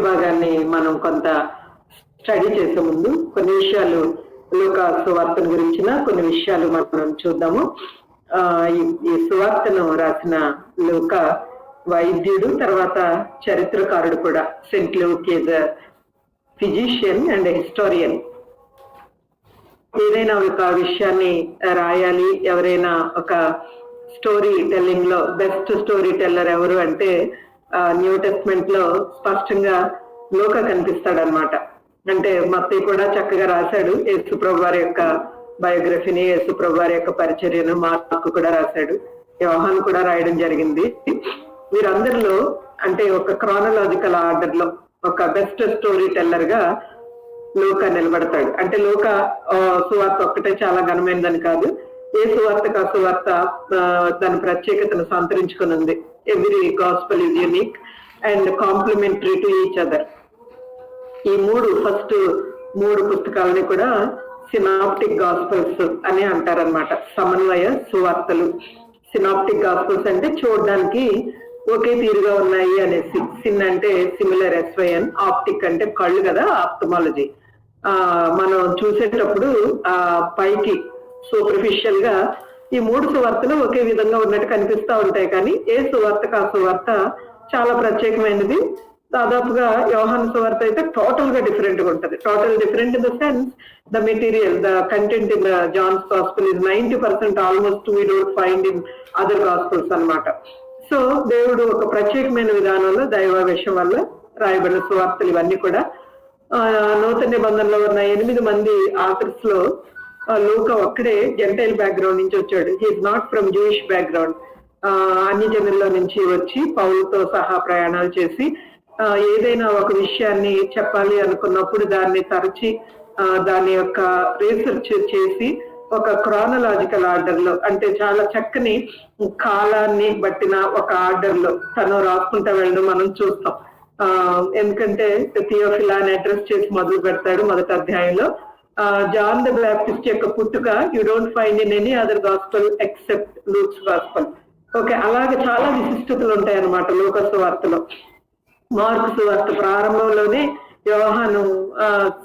భాగాన్ని మనం కొంత స్టడీ చేసే ముందు కొన్ని విషయాలు లూకా సువార్తను గురించిన కొన్ని విషయాలు మనం చూద్దాము. ఈ సువార్తను రాసిన లూకా వైద్యుడు, తర్వాత చరిత్రకారుడు కూడా. Saint Luke is physician and historian. ఏదైనా ఒక విషయాన్ని రాయాలి, ఎవరైనా ఒక స్టోరీ టెల్లింగ్ లో బెస్ట్ స్టోరీ టెల్లర్ ఎవరు అంటే న్యూ టెస్ట్మెంట్ లో స్పష్టంగా లూకా కనిపిస్తాడనమాట. అంటే మత్తయి కూడా చక్కగా రాశాడు యేసుప్రభు వారి యొక్క బయోగ్రఫీని, యేసుప్రభు వారి యొక్క పరిచర్యను. మార్కు కూడా రాశాడు, యోహాను కూడా రాయడం జరిగింది. వీరందరిలో అంటే ఒక క్రానలాజికల్ ఆర్డర్ లో ఒక బెస్ట్ స్టోరీ టెల్లర్ గా లూకా నిలబడతాడు. అంటే లూకా సువార్త ఒక్కటే చాలా ఘనమైనదని కాదు, ఏ సువార్తకు ఆ సువార్త దాని ప్రత్యేకతను సంతరించుకుని ఉంది. Every gospel is unique and complementary to each other. ఈ ఫస్ట్ మూడు పుస్తకాలని కూడా సినాప్టిక్ గాస్పెల్స్ అని అంటారనమాట. సమన్వయ సువార్తలు. సినాప్టిక్ గాస్పెల్స్ అంటే చూడడానికి ఒకే తీరుగా ఉన్నాయి అనేసి. సిన్ అంటే సిమిలర్, SYN. ఆప్టిక్ అంటే కళ్ళు కదా, ఆప్థమాలజీ. మనం చూసేటప్పుడు పైకి సూపర్ఫిషియల్ గా ఈ మూడు సువార్తలు ఒకే విధంగా ఉన్నట్టు కనిపిస్తూ ఉంటాయి, కానీ ఏ సువార్తకు ఆ సువార్త చాలా ప్రత్యేకమైనది. దాదాపుగా యోహాను సువార్త అయితే టోటల్ గా డిఫరెంట్ గా ఉంటుంది. Total different in the sense the material, the content in the Johne's gospel is 90% almost we don't find in other gospels అన్నమాట. సో దేవుడు ఒక ప్రత్యేకమైన విధానంలో దైవావేశం వల్ల రాయబడిన సువార్తలు ఇవన్నీ కూడా. నూతన నిబంధనలో ఉన్న 8 మంది ఆథర్స్ లో లూకా ఒక్కడే జెంటైల్ బ్యాక్గ్రౌండ్ నుంచి వచ్చాడు. He is not from Jewish background. అన్ని జనుల్లో నుంచి వచ్చి పౌలుతో సహా ప్రయాణాలు చేసి ఏదైనా ఒక విషయాన్ని చెప్పాలి అనుకున్నప్పుడు దాన్ని తరచి దాని యొక్క రీసెర్చ్ చేసి ఒక క్రానలాజికల్ ఆర్డర్ లో, అంటే చాలా చక్కని కాలాన్ని బట్టిన ఒక ఆర్డర్ లో తను రాసుకుంటా వెళ్ళడం మనం చూస్తాం. ఎందుకంటే థియోఫిలా అని అడ్రస్ చేసి మొదలు పెడతాడు మొదటి అధ్యాయంలో. జాన్ ద బ్యాప్టిస్ట్ యొక్క పుట్టుక you don't find in any other gospel except Luke's gospel. Okay, అలాగే చాలా విశిష్టతలు ఉంటాయి అన్నమాట లూకా సువార్తలో. మార్కు సువార్త ప్రారంభంలోనే యోహాను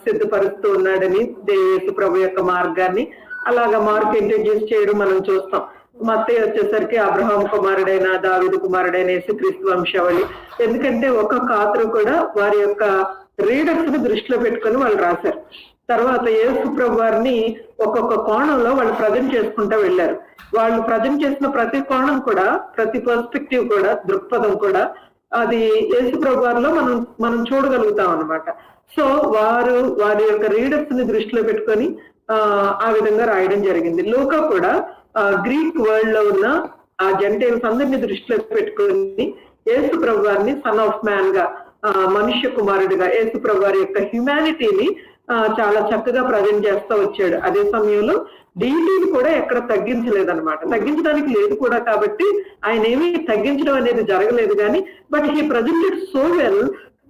సిద్ధపరుస్తూ ఉన్నాడని యేసు ప్రభు యొక్క మార్గాన్ని. అలాగా మార్కు ఇంట్రడ్యూస్ చేయడం మనం చూస్తాం. మత్తయి వచ్చేసరికి అబ్రహాం కుమారుడైన, దావీదు కుమారుడైన యేసుక్రీస్తు వంశావళి. ఎందుకంటే ఒక్కొక్క ఆథర్ కూడా వారి యొక్క రీడర్స్ ని దృష్టిలో పెట్టుకొని వాళ్ళు రాశారు. తర్వాత యేసు ప్రభు వారిని ఒక్కొక్క కోణంలో వాళ్ళు ప్రజెంట్ చేసుకుంటూ వెళ్ళారు. వాళ్ళు ప్రజెంట్ చేసిన ప్రతి కోణం కూడా, ప్రతి పర్స్పెక్టివ్ కూడా, దృక్పథం కూడా అది యేసు ప్రభు వారిలో మనం చూడగలుగుతాం అనమాట. సో వారి యొక్క రీడర్స్ ని దృష్టిలో పెట్టుకొని ఆ విధంగా రాయడం జరిగింది. లూకా కూడా గ్రీక్ వరల్డ్ లో ఉన్న ఆ జెంటైల్స్ అందరినీ దృష్టిలో పెట్టుకొని యేసు ప్రభు వారిని సన్ ఆఫ్ మ్యాన్ గా, మనుష్య కుమారుడిగా, యేసు ప్రభు వారి యొక్క హ్యుమానిటీని చాలా చక్కగా ప్రజెంట్ చేస్తూ వచ్చాడు. అదే సమయంలో డీటీని కూడా ఎక్కడ తగ్గించలేదన్నమాట. తగ్గించడానికి లేదు కూడా, కాబట్టి ఆయన ఏమీ తగ్గించడం అనేది జరగలేదు. కానీ but he presented so well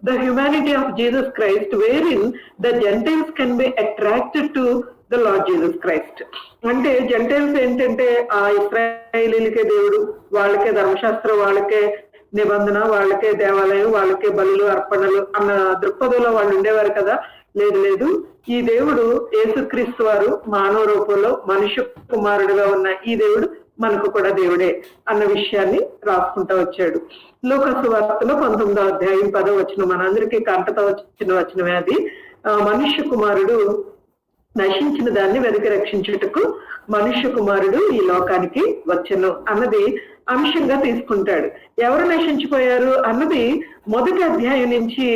the humanity of Jesus Christ, where in the gentiles can be attracted to the Lord Jesus Christ. అంటే జెంటైల్స్ ఏంటంటే ఆ ఇశ్రాయేలీలకే దేవుడు, వాళ్ళకే ధర్మశాస్త్రం, వాళ్ళకే నిబంధన, వాళ్ళకే దేవాలయం, వాళ్ళకే బలులు అర్పణలు అన్న దృక్పథంలో వాళ్ళు ఉండేవారు కదా. లేదు, ఈ దేవుడు యేసుక్రీస్తు వారు మానవ రూపంలో మనుష్య కుమారుడుగా ఉన్న ఈ దేవుడు మనకు కూడా దేవుడే అన్న విషయాన్ని రాసుకుంటూ వచ్చాడు. లూకా సువార్తలో 19వ అధ్యాయం 10వ వచనం మనందరికీ కంటతో వచ్చిన వచనమే అది. మనుష్య కుమారుడు నశించిన దాన్ని వెతికి రక్షించుటకు మనుష్య కుమారుడు ఈ లోకానికి వచ్చెను అన్నది అంశంగా తీసుకుంటాడు. ఎవరు నశించిపోయారు అన్నది మొదటి అధ్యాయం నుంచి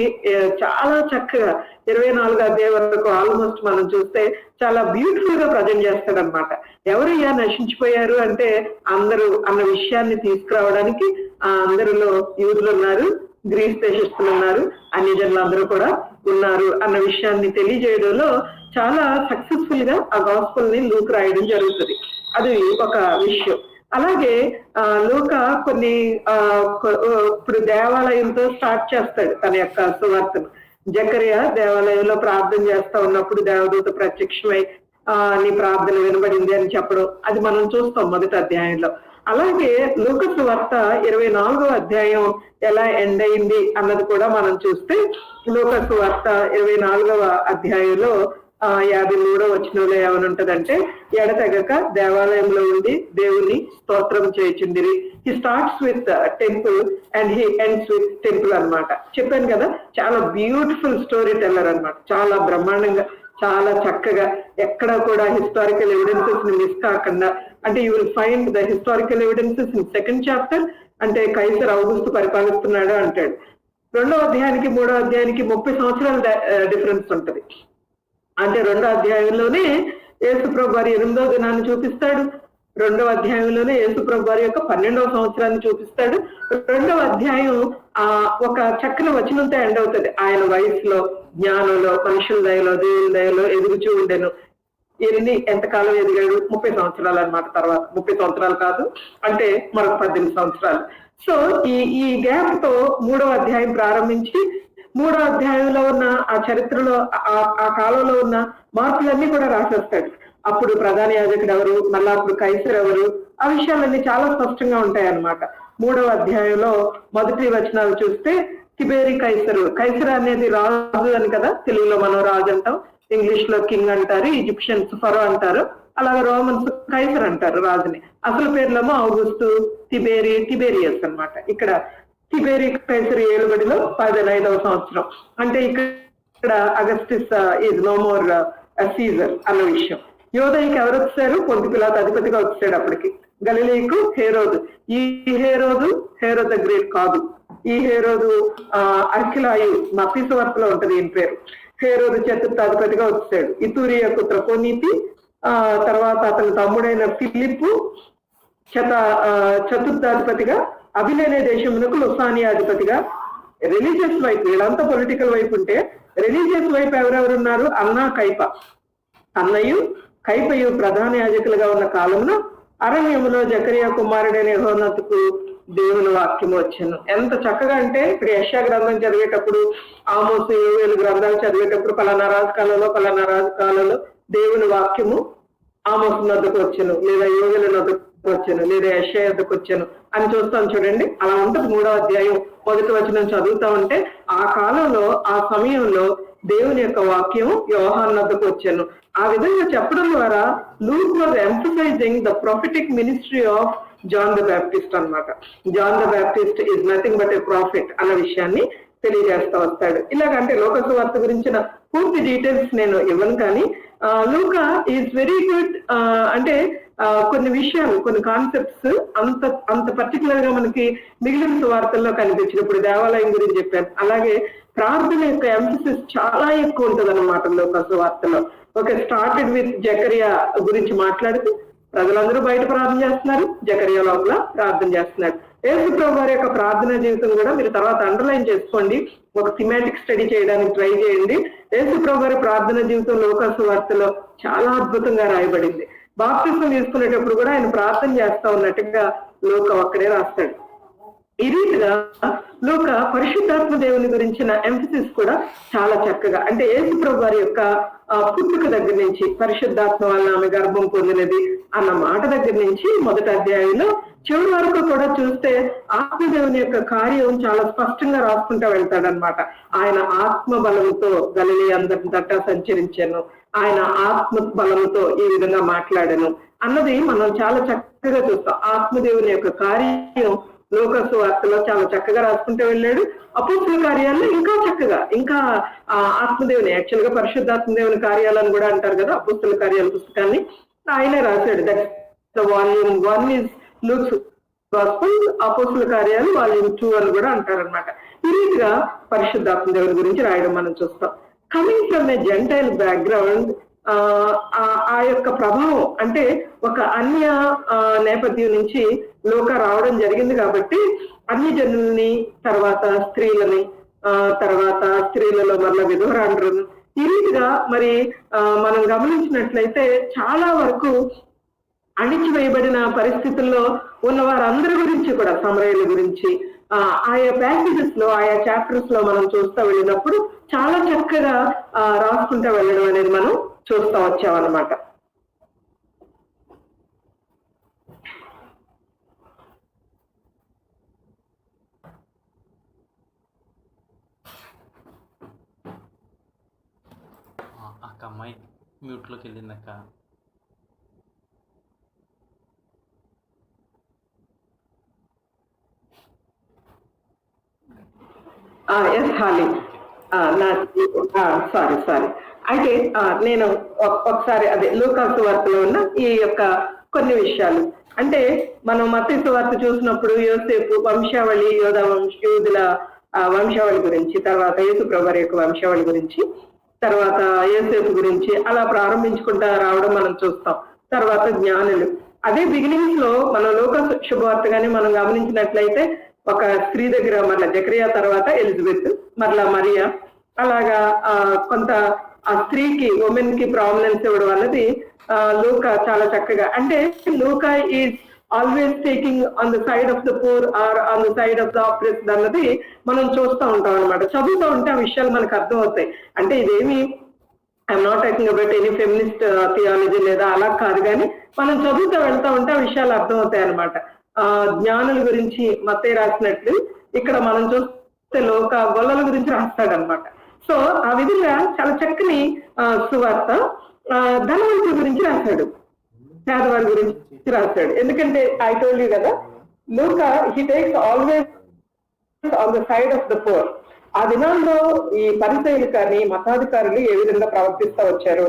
చాలా చక్కగా 24వ అధ్యాయం వరకు ఆల్మోస్ట్ మనం చూస్తే చాలా బ్యూటిఫుల్ గా ప్రజెంట్ చేస్తాడు అనమాట. ఎవరయ్యా నశించిపోయారు అంటే అందరూ అన్న విషయాన్ని తీసుకురావడానికి అందరిలో యూదులు ఉన్నారు, గ్రీస్ దేశస్తులు ఉన్నారు, అన్ని జనులు అందరూ కూడా ఉన్నారు అన్న విషయాన్ని తెలియజేయడంలో చాలా సక్సెస్ఫుల్ గా ఆ గాస్పెల్ ని లూక్ రాయడం జరుగుతుంది. అది ఒక విషయం. అలాగే లూకా కొన్ని ఇప్పుడు దేవాలయంతో స్టార్ట్ చేస్తాడు తన యొక్క సువార్తను. జకరియా దేవాలయంలో ప్రార్థన చేస్తా ఉన్నప్పుడు దేవదూత ప్రత్యక్షమై నీ ప్రార్థన వినబడింది అని చెప్పడం, అది మనం చూస్తాం మొదటి అధ్యాయంలో. అలాగే లూకా సువార్త 24వ అధ్యాయం ఎలా ఎండ్ అయింది అన్నది కూడా మనం చూస్తే, లూకా సువార్త 24వ అధ్యాయంలో 53వ వచనంలో ఏమనుంటదంటే, ఎడతెగక దేవాలయంలో ఉండి దేవుని స్తోత్రం చేయుచుండిరి. He starts with temple and he ends with temple అన్నమాట. చెప్పాను కదా, చాలా బ్యూటిఫుల్ స్టోరీ టెల్లర్ అన్నమాట. చాలా బ్రహ్మాండంగా, చాలా చక్కగా, ఎక్కడ కూడా హిస్టారికల్ ఎవిడెన్సెస్ ని మిస్ కాకుండా, అంటే you will find the historical evidences in second chapter. అంటే కైసర్ ఔగుస్తు పరిపాలిస్తున్నాడు అంటాడు. 2వ అధ్యాయానికి 3వ అధ్యాయానికి 30 సంవత్సరాల డిఫరెన్స్ ఉంటది. అంటే 2వ అధ్యాయంలోనే యేసుప్రభు వారి 8వ దినాన్ని చూపిస్తాడు. 2వ అధ్యాయంలోనే యేసుప్రభు వారి యొక్క 12వ సంవత్సరాన్ని చూపిస్తాడు. 2వ అధ్యాయం ఒక చక్కని వచనంతో ఎండ్ అవుతుంది. ఆయన వయసులో, జ్ఞానంలో, మనుషుల దయలో, దేవుని దయలో ఎదుగుచూ ఉండెను. ఎంతకాలం ఎదిగాడు? 30 సంవత్సరాలు అన్నమాట. తర్వాత 30 సంవత్సరాలు కాదు, అంటే మరొక 18 సంవత్సరాలు. సో ఈ గ్యాప్ తో 3వ అధ్యాయం ప్రారంభించి 3వ అధ్యాయంలో ఉన్న ఆ చరిత్రలో, ఆ కాలంలో ఉన్న మార్పులన్నీ కూడా రాసేస్తాడు. అప్పుడు ప్రధాన యాజకుడు ఎవరు, మళ్ళా అప్పుడు కైసర్ ఎవరు, ఆ విషయాలన్నీ చాలా స్పష్టంగా ఉంటాయి అన్నమాట. 3వ అధ్యాయంలో మొదటి వచనాలు చూస్తే, తిబేరి కైసరు. కైసర్ అనేది రాజు అని కదా, తెలుగులో మనం రాజు అంటాం, ఇంగ్లీష్ లో కింగ్ అంటారు, ఈజిప్షియన్స్ ఫరో అంటారు, అలాగే రోమన్స్ కైసర్ అంటారు రాజుని. అసలు పేర్లేమో ఔగుస్తు, తిబేరియస్ అన్నమాట. ఇక్కడ తిబేరి కైసర్ ఏలుబడిలో 15వ సంవత్సరం. అంటే ఇక్కడ అగస్టిస్ ఈజ్ నో మోర్ సీజర్ అన్న విషయం. యోదయకి ఎవరు వచ్చారు? పొంతి పిలాతు అధిపతిగా వచ్చాడు అప్పటికి. గలిలీకు హేరోదు. ఈ హేరోద్ ద గ్రేట్ కాదు. ఈ హేరోదు అర్కిలాయు, మత్తయి సువార్తలో ఉంటది ఈయన పేరు. హేరోదు చతుర్థాధిపతిగా వచ్చాడు. ఇతూరియా త్రకోనీతి, తర్వాత అతని తమ్ముడైన ఫిలిప్పు చతుర్థాధిపతిగా, అభిలేనే దేశమునకు లుసానియా అధిపతిగా. రిలీజియస్ వైపు, వీళ్ళంతా పొలిటికల్ వైపు ఉంటే, రిలీజియస్ వైపు ఎవరెవరు ఉన్నారు? అన్నయు కైపయు ప్రధాన యాజకులుగా ఉన్న కాలంలో అరణ్యములో జకరియా కుమారుడైన యెహోనాతుకు దేవుని వాక్యము వచ్చాను. ఎంత చక్కగా అంటే, ఇప్పుడు యెషయా గ్రంథం చదివేటప్పుడు, ఆమోసు, యోవేలు గ్రంథాలు చదివేటప్పుడు పలానా రాజు కాలంలో దేవుని వాక్యము ఆమోసు నద్దకు వచ్చాను, లేదా యోవేలు నద్దకు వచ్చాను, లేదా యెషయా నద్దకు వచ్చాను అని చూస్తాం చూడండి. అలా ఉంటుంది. 3వ అధ్యాయం మొదటి వచనం చదువుతా ఉంటే, ఆ కాలంలో, ఆ సమయంలో దేవుని యొక్క వాక్యం యోహాను నద్దకు వచ్చాను. ఆ విధంగా చెప్పడం ద్వారా Luke was emphasising the prophetic ministry of John the Baptist అన్నమాట. John the Baptist is nothing but a prophet అన్న విషయాన్ని తెలియజేస్తా వస్తాడు. ఇలాగంటే లోక సువార్త గురించిన పూర్తి డీటెయిల్స్ నేను ఇవ్వను, కానీ లూకా ఈజ్ వెరీ గుడ్. అంటే కొన్ని విషయాలు, కొన్ని కాన్సెప్ట్స్ అంత పర్టికులర్ గా మనకి మిగిలిన సువార్తల్లో కనిపించింది. ఇప్పుడు దేవాలయం గురించి చెప్పాను, అలాగే ప్రార్థన యొక్క ఎంఫసిస్ చాలా ఎక్కువ ఉంటది అన్నమాట లోక సువార్తలో. స్టార్టెడ్ విత్ జకరియా గురించి మాట్లాడుతూ ప్రజలందరూ బయట ప్రార్థన చేస్తున్నారు, జకరియా లోపల ప్రార్థన చేస్తున్నాడు. యేసుప్రభు వారి యొక్క ప్రార్థనా జీవితం కూడా మీరు తర్వాత అండర్లైన్ చేసుకోండి, ఒక థిమాటిక్ స్టడీ చేయడానికి ట్రై చేయండి. యేసుప్రభు వారి ప్రార్థనా జీవితం లోక సువార్తలో చాలా అద్భుతంగా రాయబడింది. బాప్తిసం తీసుకునేటప్పుడు కూడా ఆయన ప్రార్థన చేస్తా ఉన్నట్టుగా లోక ఒక్కడే రాస్తాడు. ఈ రీతిగా లోక పరిశుద్ధాత్మ దేవుని గురించిన ఎంఫసిస్ కూడా చాలా చక్కగా, అంటే యేసుప్రభు వారి యొక్క పుట్టుక దగ్గర నుంచి, పరిశుద్ధాత్మ వల్ల ఆమె గర్భం పొందినది అన్న మాట దగ్గర నుంచి మొదటి అధ్యాయంలో చివరి వరకు కూడా చూస్తే ఆత్మదేవుని యొక్క కార్యం చాలా స్పష్టంగా రాసుకుంటూ వెళ్తాడనమాట. ఆయన ఆత్మ బలంతో గలిలీ అందరి దట్టా సంచరించాను, ఆయన ఆత్మ బలంతో ఈ విధంగా మాట్లాడాను అన్నది మనం చాలా చక్కగా చూస్తాం. ఆత్మదేవుని యొక్క కార్యం లోక సువార్తలో చాలా చక్కగా రాసుకుంటూ వెళ్ళాడు. అపోస్తుల కార్యాల్లో ఇంకా చక్కగా, ఇంకా ఆత్మదేవుని, యాక్చువల్ గా పరిశుద్ధాత్మదేవుని కార్యాలను కూడా అంటారు కదా అపోస్తుల కార్యాల పుస్తకాన్ని, ఆయనే రాశాడు. That's volume 1 is Luke's gospel, అపోస్తుల కార్యాలు వాల్యూమ్ 2 అని కూడా అంటారనమాట. ఈ రీతిగా పరిశుద్ధాత్మదేవుని గురించి రాయడం మనం చూస్తాం. Coming from A gentile background, ఆ యొక్క ప్రభావం అంటే ఒక అన్య నేపథ్యం నుంచి లోక రావడం జరిగింది కాబట్టి అన్య జనుల్ని, తర్వాత స్త్రీలని, తర్వాత స్త్రీలలో మళ్ళీ విధవరాండ్రులను, ఈ రీతిగా మరి మనం గమనించినట్లయితే చాలా వరకు అణిచివేయబడిన పరిస్థితుల్లో ఉన్న వారందరి గురించి కూడా, సమరయుల గురించి ఆయా ప్యాసేజెస్ లో, ఆయా చాప్టర్స్ లో మనం చూస్తూ వెళ్ళినప్పుడు చాలా చక్కగా రాసుకుంటూ వెళ్ళడం అనేది మనం చూస్తూ వచ్చామన్నమాట. అక్క అమ్మాయి మ్యూట్లోకి వెళ్ళిందక్క. ఎస్ హాలి. Sorry sorry. అయితే నేను ఒకసారి అదే లూకాసు వార్తలో ఉన్న ఈ యొక్క కొన్ని విషయాలు అంటే మనం మత్తయి సువార్త చూసినప్పుడు యోసేపు వంశావళి యూదుల వంశావళి గురించి, తర్వాత యేసు ప్రభువారి యొక్క వంశావళి గురించి, తర్వాత యోసేపు గురించి అలా ప్రారంభించుకుంటా రావడం మనం చూస్తాం. తర్వాత జ్ఞానులు అదే బిగినింగ్స్ లో మన లోక శుభవార్త గాని మనం గమనించినట్లయితే ఒక స్త్రీ దగ్గర మరలా జకరియా తర్వాత ఎలిజబెత్ మరలా మరియా అలాగా కొంత ఆ స్త్రీకి ఉమెన్ కి ప్రామినెన్స్ ఇవ్వడం అన్నది లూకా చాలా చక్కగా అంటే Luka is always taking on the side of the poor or on the side of the oppressed అన్నది మనం చూస్తూ ఉంటాం అనమాట. చదువుతూ ఉంటే ఆ విషయాలు మనకు అర్థం అవుతాయి. అంటే ఇదేమి I'm not talking about any feminist theology లేదా అలా కాదు, కానీ మనం చదువుతూ వెళ్తా ఉంటే ఆ విషయాలు అర్థం అవుతాయి అనమాట. జ్ఞానుల గురించి మత్తయి రాసినట్లు ఇక్కడ మనం చూస్తే లోక గొల్లల గురించి రాస్తాడనమాట. సో ఆ విధంగా చాలా చక్కని సువార్త ధనవంతుల గురించి రాశాడు, పేదవారి గురించి రాశాడు. ఎందుకంటే ఐ టోల్డ్ యూ కదా, Luka he takes always on the side of the poor. ఆ దినాల్లో ఈ పరిసయులు కానీ మతాధికారులు ఏ విధంగా ప్రవర్తిస్తూ వచ్చారు,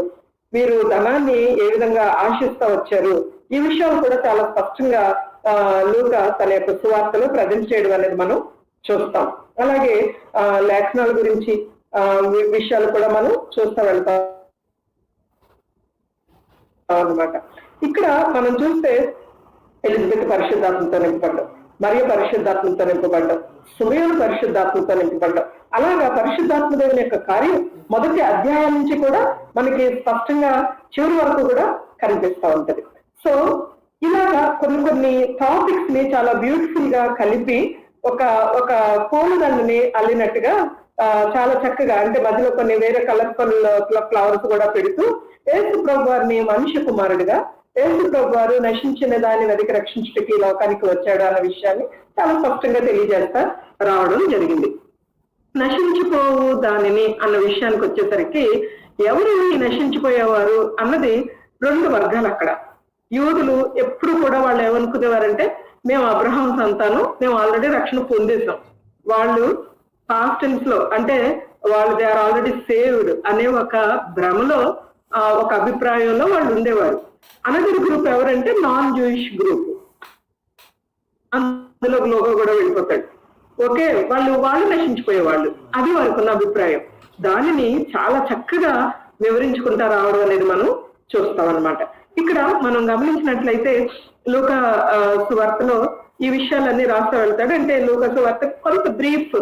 వీరు ధనాన్ని ఏ విధంగా ఆశిస్తూ వచ్చారు, ఈ విషయాలు కూడా చాలా స్పష్టంగా లూకా తన యొక్క సువార్తలో ప్రజెంట్ చేయడం అనేది మనం చూస్తాం. అలాగే లేఖనాల గురించి విషయాలు కూడా మనం చూస్తూ వెళ్తాం అన్నమాట. ఇక్కడ మనం చూస్తే ఎలిజబెత్ పరిశుద్ధాత్మతో నింపబడ్డం, మరియు పరిశుద్ధాత్మతో నింపబడ్డం, సుమయోను పరిశుద్ధాత్మతో నింపబడ్డం, అలాగా పరిశుద్ధాత్మ దేవుని యొక్క కార్యం మొదటి అధ్యాయం నుంచి కూడా మనకి స్పష్టంగా చివరి వరకు కూడా కనిపిస్తూ ఉంటది. సో ఇలాగా కొన్ని టాపిక్స్ ని చాలా బ్యూటిఫుల్ గా కలిపి ఒక పూలదండని అల్లినట్టుగా చాలా చక్కగా అంటే మధ్యలో కొన్ని వేరే కలర్ఫుల్ ఫ్లవర్స్ కూడా పెడుతూ యేసు ప్రభు వారిని మనుష్య కుమారుడిగా, యేసు ప్రభు వారు నశించిన దాన్ని వెతికి రక్షించడానికి లోకానికి వచ్చాడు అన్న విషయాన్ని చాలా స్పష్టంగా తెలియజేస్తా రావడం జరిగింది. నశించిపోవు దానిని అన్న విషయానికి వచ్చేసరికి ఎవరు నశించిపోయేవారు అన్నది రెండు వర్గాలు అక్కడ. యూదులు ఎప్పుడు కూడా వాళ్ళు ఏమనుకునేవారంటే మేము అబ్రహాం సంతానం, మేము ఆల్రెడీ రక్షణ పొందేసాం, వాళ్ళు పాస్ట్ టెన్స్ లో అంటే వాళ్ళు దే ఆర్ ఆల్రెడీ సేవ్డ్ అనే ఒక భ్రమలో ఒక అభిప్రాయంలో వాళ్ళు ఉండేవారు. అనదర్ గ్రూప్ ఎవరంటే నాన్ జూయిష్ గ్రూప్, అందులో లోగో కూడా వెళ్ళిపోతాడు. ఓకే, వాళ్ళు నశించిపోయేవాళ్ళు, అది వారికి ఉన్న అభిప్రాయం. దానిని చాలా చక్కగా వివరించుకుంటా రావడం అనేది మనం చూస్తాం అనమాట. ఇక్కడ మనం గమనించినట్లయితే లూకా సువార్తలో ఈ విషయాలన్నీ రాస్తూ వెళ్తాడు. అంటే లూకా సువార్త కొంత బ్రీఫ్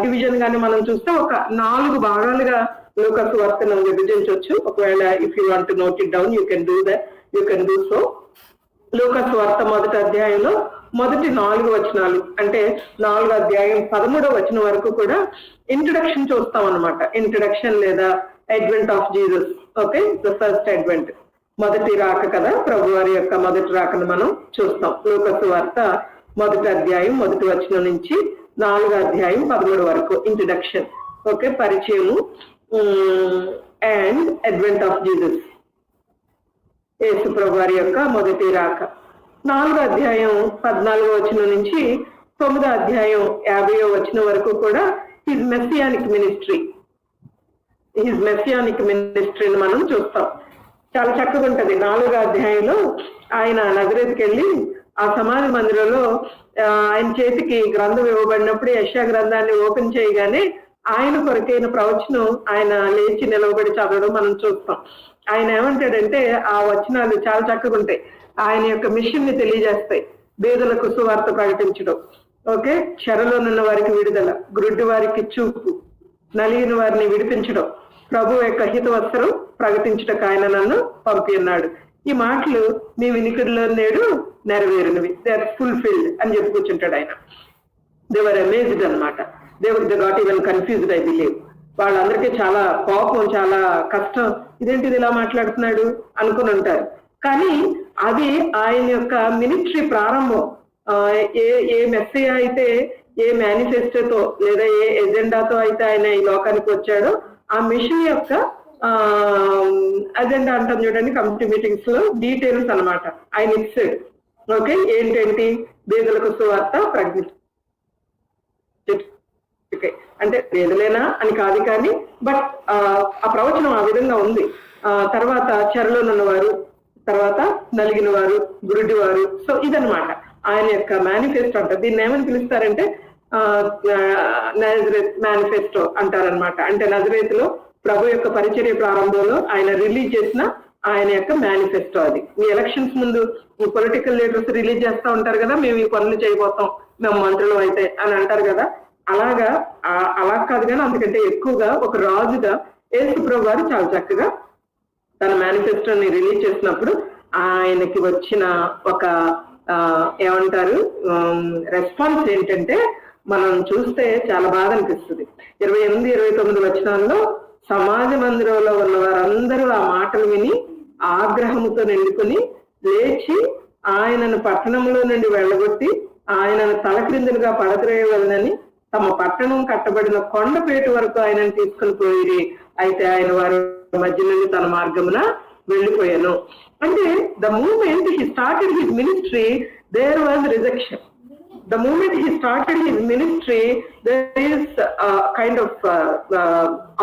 డివిజన్ గానే మనం చూస్తే ఒక 4 భాగాలుగా లూకా సువార్తను విభజించవచ్చు. ఒకవేళ if you want to note it down you can do so. Luka సువార్త మొదటి అధ్యాయంలో మొదటి 4 వచనాలు అంటే 4వ అధ్యాయం 13వ వచనం వరకు కూడా ఇంట్రడక్షన్ చూస్తాం అనమాట. ఇంట్రడక్షన్ లేదా advent of Jesus. Okay, the first advent, మొదటి రాక కదా, ప్రభు వారి యొక్క మొదటి రాకను మనం చూస్తాం. లూకా సువార్త మొదటి అధ్యాయం 1వ వచనం నుంచి 4వ అధ్యాయం 13 వరకు ఇంట్రడక్షన్. ఓకే, పరిచయము అండ్ అడ్వెంట్ ఆఫ్ జీసస్, యేసు ప్రభు వారి యొక్క మొదటి రాక. 4వ అధ్యాయం 14వ వచనం నుంచి 9వ అధ్యాయం 50వ వచనం వరకు కూడా హిజ్ మెస్సియానిక్ మినిస్ట్రీని మనం చూస్తాం. చాలా చక్కగా ఉంటది. 4వ అధ్యాయంలో ఆయన నజరేతుకి వెళ్ళి ఆ సమాధి మందిరంలో ఆయన చేతికి గ్రంథం ఇవ్వబడినప్పుడు యెషయా గ్రంథాన్ని ఓపెన్ చేయగానే ఆయన కొరకైన ప్రవచనం ఆయన లేచి నిలవబడి చదవడం మనం చూస్తాం. ఆయన ఏమంటాడంటే ఆ వచనాలు చాలా చక్కగా ఉంటాయి, ఆయన యొక్క మిషన్ ని తెలియజేస్తాయి. బేదలకు సువార్త ప్రకటించడం, ఓకే, చెరలోనున్న వారికి విడుదల, గురుడ్డి వారికి చూపు, నలిగిన వారిని విడిపించడం, ప్రభు యొక్క హితవస్త్రం ప్రకటించటకు ఆయన నన్ను పంపి ఉన్నాడు. ఈ మాటలు మీ వినికిడిలో నేడు నెరవేరినవి, దే ఆర్ ఫుల్ఫిల్డ్ అని చెప్పి కూర్చుంటాడు ఆయన. దేవర్ అమేజ్డ్ అనమాట. They got even confused I believe. వాళ్ళందరికీ చాలా కోపం, చాలా కష్టం, ఇదేంటిది ఇలా మాట్లాడుతున్నాడు అనుకుని ఉంటారు. కానీ అది ఆయన యొక్క మినిస్ట్రీ ప్రారంభం. ఏ మెసేజ్ అయితే, ఏ మేనిఫెస్టోతో లేదా ఏ ఎజెండాతో అయితే ఆయన ఈ లోకానికి వచ్చాడో ఆ మిషన్ యొక్క అజెండా అంటాం చూడండి కమిటీ మీటింగ్స్ లో డీటెయిల్స్ అన్నమాట ఆయన ఇచ్చాడు. ఓకే, ఏంటేంటి బీదలకు సువార్త ప్రకటించ అంటే పేదలేనా అని కాదు కానీ బట్ ఆ ప్రవచనం ఆ విధంగా ఉంది. తర్వాత చెరలోనున్న వారు, తర్వాత నలిగిన వారు, గురుడి వారు. సో ఇదనమాట ఆయన యొక్క మేనిఫెస్టో అంటారు. దీన్ని ఏమని పిలుస్తారంటే నజరేత్ మేనిఫెస్టో అంటారనమాట. అంటే నజరేత్ లో ప్రభు యొక్క పరిచర్య ప్రారంభంలో ఆయన రిలీజ్ చేసిన ఆయన యొక్క మేనిఫెస్టో అది. ఈ ఎలక్షన్స్ ముందు పొలిటికల్ లీడర్స్ రిలీజ్ చేస్తూ ఉంటారు కదా, మేము ఈ పనులు చేయబోతాం, మేము మంత్రులు అయితే అని అంటారు కదా. అలాగా అలా కాదు కానీ అందుకంటే ఎక్కువగా ఒక రాజుగా యేసు ప్రభు వారు చాలా చక్కగా తన మేనిఫెస్టోని రిలీజ్ చేసినప్పుడు ఆయనకి వచ్చిన ఒక ఏమంటారు రెస్పాన్స్ ఏంటంటే మనం చూస్తే చాలా బాధ అనిపిస్తుంది. 28, 29 వచనాల్లో సమాజ మందిరంలో ఉన్న వారందరూ ఆ మాటలు విని ఆగ్రహంతో నిండుకుని లేచి ఆయనను పట్టణంలో నుండి వెళ్ళగొట్టి ఆయనను తలక్రిందులుగా పడద్రోయవలనని తమ పట్టణం కట్టబడిన కొండపేట వరకు ఆయనను తీసుకుని పోయి అయితే ఆయన వారి మధ్య నుండి తన మార్గమున వెళ్ళిపోయాను. అంటే the moment he started his ministry there was rejection. The moment he started his ministry, there is a kind of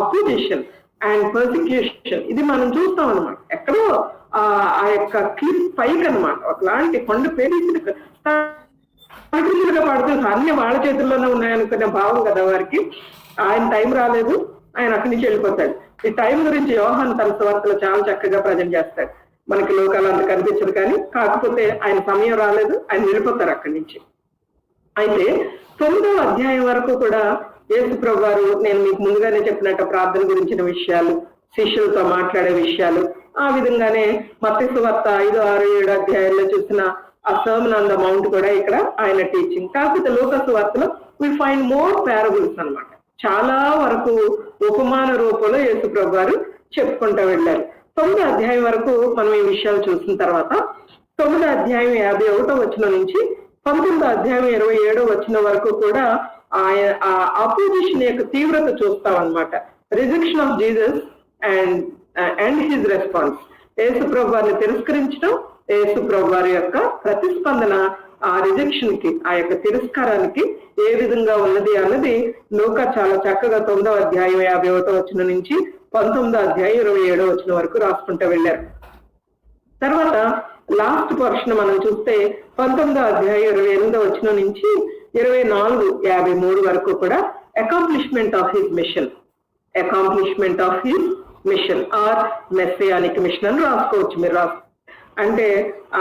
opposition and persecution. ఇది మనం చూస్తాం అనమాట. ఎక్కడో ఆ యొక్క క్లిప్ పైకి అనమాట ఒకలాంటి కొండ పేరుగా పడుతుంది. అన్ని వాళ్ళ చేతుల్లోనే ఉన్నాయనుకునే భావం కదా వారికి. ఆయన టైం రాలేదు, ఆయన అక్కడి నుంచి వెళ్ళిపోతాడు. ఈ టైం గురించి యోహాను తన సువార్తలో చాలా చక్కగా ప్రజెంట్ చేస్తాడు. మనకి లోకాలు అంత కనిపించదు కానీ కాకపోతే ఆయన సమయం రాలేదు, ఆయన వెళ్ళిపోతారు అక్కడి నుంచి. అయితే 9వ అధ్యాయం వరకు కూడా యేసు ప్రభు వారు నేను మీకు ముందుగానే చెప్పినట్టు ప్రార్థన గురించిన విషయాలు, శిష్యులతో మాట్లాడే విషయాలు, ఆ విధంగానే మత్తయి సువార్త 5, 6, 7 అధ్యాయాల్లో చూసిన ఆ సర్మన్ ఆన్ ద మౌంట్ కూడా ఇక్కడ ఆయన టీచింగ్. కాకపోతే లూకా సువార్తలో వి ఫైండ్ మోర్ పారబుల్స్ అన్నమాట. చాలా వరకు ఉపమాన రూపంలో యేసు ప్రభు వారు చెప్పుకుంటూ వెళ్ళారు. 9వ అధ్యాయం వరకు మనం ఈ విషయాలు చూసిన తర్వాత 9వ అధ్యాయం 51వ వచనం నుంచి 19వ అధ్యాయం 27వ వచనం వరకు కూడా ఆ అపోజిషన్ యొక్క తీవ్రత చూస్తాం అనమాట. Rejection of Jesus and his response. Yesu ప్రభు వారిని తిరస్కరించడం, యేసు ప్రభు వారి యొక్క ప్రతిస్పందన ఆ రిజెక్షన్ కి, ఆ యొక్క తిరస్కారానికి ఏ విధంగా ఉన్నది అన్నది లూకా చాలా చక్కగా 9వ అధ్యాయం 51వ వచనం నుంచి 19వ అధ్యాయం 27వ వచనం వరకు రాసుకుంటూ వెళ్ళారు. తర్వాత లాస్ట్ పోర్షన్ మనం చూస్తే 19వ అధ్యాయం 28వ వచనం నుంచి 24:53 వరకు కూడా accomplishment of his mission or messianic mission అని రాసుకోవచ్చు మీరు. అంటే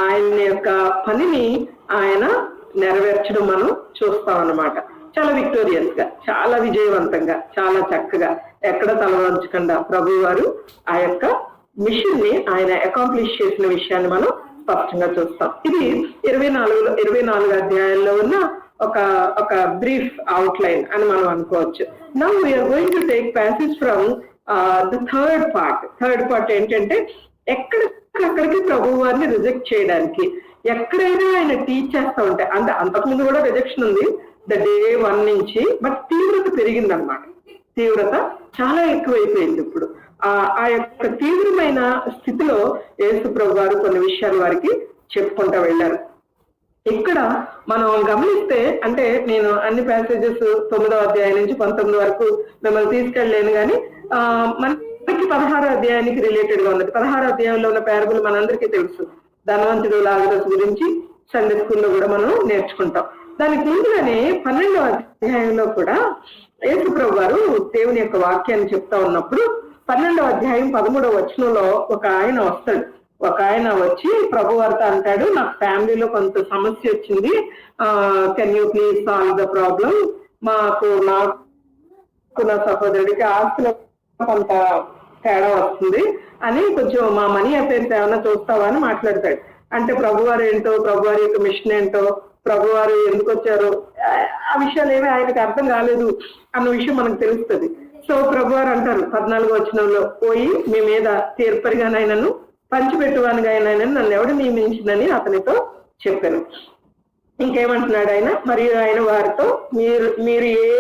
ఆయన యొక్క పనిని ఆయన నెరవేర్చడం మనం చూస్తాం అన్నమాట. చాలా విక్టోరియస్ గా, చాలా విజయవంతంగా, చాలా చక్కగా, ఎక్కడ తలవంచకుండా ప్రభు వారు ఆ యొక్క మిషన్ ని ఆయన అకాంప్లిష్ చేసిన విషయాన్ని మనం స్పష్టంగా చూస్తాం. ఇది 24 అధ్యాయాల్లో ఉన్న ఒక బ్రీఫ్ అవుట్ లైన్ అని మనం అనుకోవచ్చు. Now we are going to take passage from the third part ఏంటంటే ఎక్కడికి ప్రభు వారిని రిజెక్ట్ చేయడానికి, ఎక్కడైనా ఆయన టీచ్ చేస్తూ ఉంటే అంటే అంతకుముందు కూడా రిజెక్షన్ ఉంది ద డే 1 నుంచి, బట్ తీవ్రత పెరిగిందనమాట. తీవ్రత చాలా ఎక్కువైపోయింది ఇప్పుడు. ఆ యొక్క తీవ్రమైన స్థితిలో యేసు ప్రభు వారు కొన్ని విషయాలు వారికి చెప్పుకుంటూ వెళ్ళారు. ఇక్కడ మనం గమనిస్తే, అంటే నేను అన్ని ప్యాసేజెస్ 9వ అధ్యాయం నుంచి 19 వరకు మిమ్మల్ని తీసుకెళ్ళలేను కానీ మనకి 16వ అధ్యాయానికి రిలేటెడ్ గా ఉన్నది. 16వ అధ్యాయంలో ఉన్న పారబుల్ మనందరికీ తెలుసు. ధనవంతుడు లాజరస్ గురించి సండే స్కూల్లో కూడా మనం నేర్చుకుంటాం. దానికి ముందుగానే 12వ అధ్యాయంలో కూడా యేసు ప్రభు వారు దేవుని యొక్క వాక్యాన్ని చెప్తా ఉన్నప్పుడు 12వ అధ్యాయం 13వ వచనంలో ఒక ఆయన వచ్చి ప్రభు వారితో అంటాడు, నాకు ఫ్యామిలీలో కొంత సమస్య వచ్చింది, can you please solve the problem. నాకు నా సహోదరుడికి ఆస్తులో కొంత తేడా వస్తుంది అని, కొంచెం మా మనీ అఫేర్స్ ఏమన్నా చూస్తావా అని మాట్లాడతాడు. అంటే ప్రభువారు ఏంటో, ప్రభువారి యొక్క మిషన్ ఏంటో, ప్రభువారు ఎందుకు వచ్చారో ఆ విషయాలు ఏమీ ఆయనకు అర్థం కాలేదు అన్న విషయం మనకు తెలుస్తుంది. సో ప్రభువారు అంటారు 14వ వచనంలో, పోయి మీ మీద తీర్పరిగానైనాను పంచిపెట్టువానిగా అయినానని నన్ను ఎవడు నియమించిందని అతనితో చెప్పాను. ఇంకేమంటున్నాడు ఆయన, మరియు ఆయన వారితో మీరు ఏ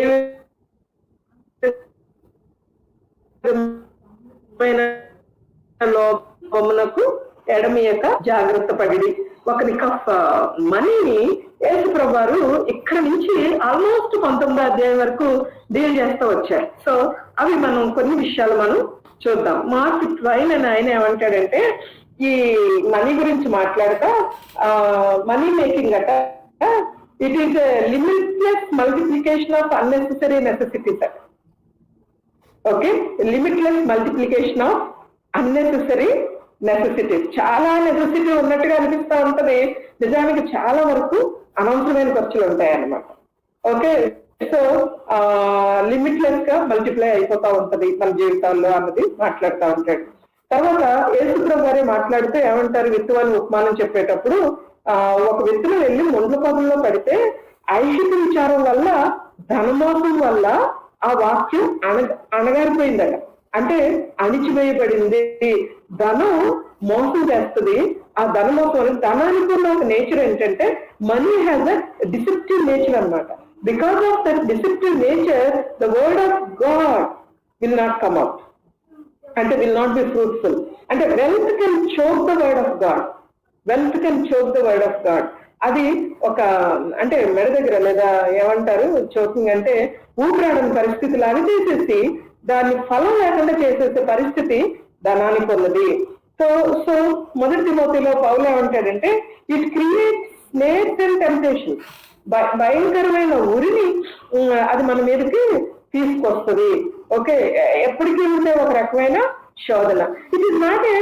లోపమునకు ఎడమియక జాగ్రత్త పడి ఒకరికి మనీని యేసుప్రభు వారు ఇక్కడ నుంచి ఆల్మోస్ట్ 19వ అధ్యాయం వరకు డీల్ చేస్తూ వచ్చారు. సో అవి మనం కొన్ని విషయాలు మనం చూద్దాం. మార్క్ ట్వైన్ అని ఆయన ఏమంటాడంటే ఈ మనీ గురించి మాట్లాడతా మనీ మేకింగ్ అట it is limitless multiplication of unnecessary necessities అట. Okay, limitless multiplication of unnecessary necessities. చాలా నెసెసిటీ ఉన్నట్టుగా అనిపిస్తూ ఉంటది, నిజానికి చాలా వరకు అనవసరమైన ఖర్చులు ఉంటాయి అన్నమాట. ఓకే, సో లిమిట్లెస్ గా మల్టిప్లై అయిపోతా ఉంటది మన జీవితాల్లో అన్నది మాట్లాడుతూ ఉంటాడు. తర్వాత యేసుప్రభు గారే మాట్లాడుతూ ఏమంటారు, విత్తువాని ఉపమానం చెప్పేటప్పుడు ఒక విత్తులు వెళ్ళి ముండ్ల పొదల్లో పడితే ఐహిక విచారం వల్ల ధనమోసం వల్ల ఆ వాక్యం అణగారిపోయిందట. అంటే అణిచివేయబడింది. ధనం మోసం చేస్తుంది. ఆ ధనమోసం ధనానికి ఉన్న ఒక నేచర్ ఏంటంటే money has a deceptive nature అన్నమాట. Because of that deceptive nature the word of God will not come out, అంటే విల్ నాట్ బి ఫ్రూట్ఫుల్. అంటే wealth can choke the word of God, wealth can choke the word of God. అది ఒక అంటే మెడ దగ్గర లేదా ఏమంటారు choking అంటే ఊపిరాడని పరిస్థితి లాగా చేసేసి దాన్ని ఫలం లేకుండా చేసేసే పరిస్థితి ధనానికి ఉన్నది. సో మొదటి తిమోతిలో పౌలు ఏమంటాడంటే it creates snakes and temptation. భయంకరమైన ఉరిని అది మన మీదకి తీసుకొస్తుంది. ఓకే, ఎప్పటికీ ఉండే ఒక రకమైన శోధన. ఇట్ ఈస్ నాట్ ఏ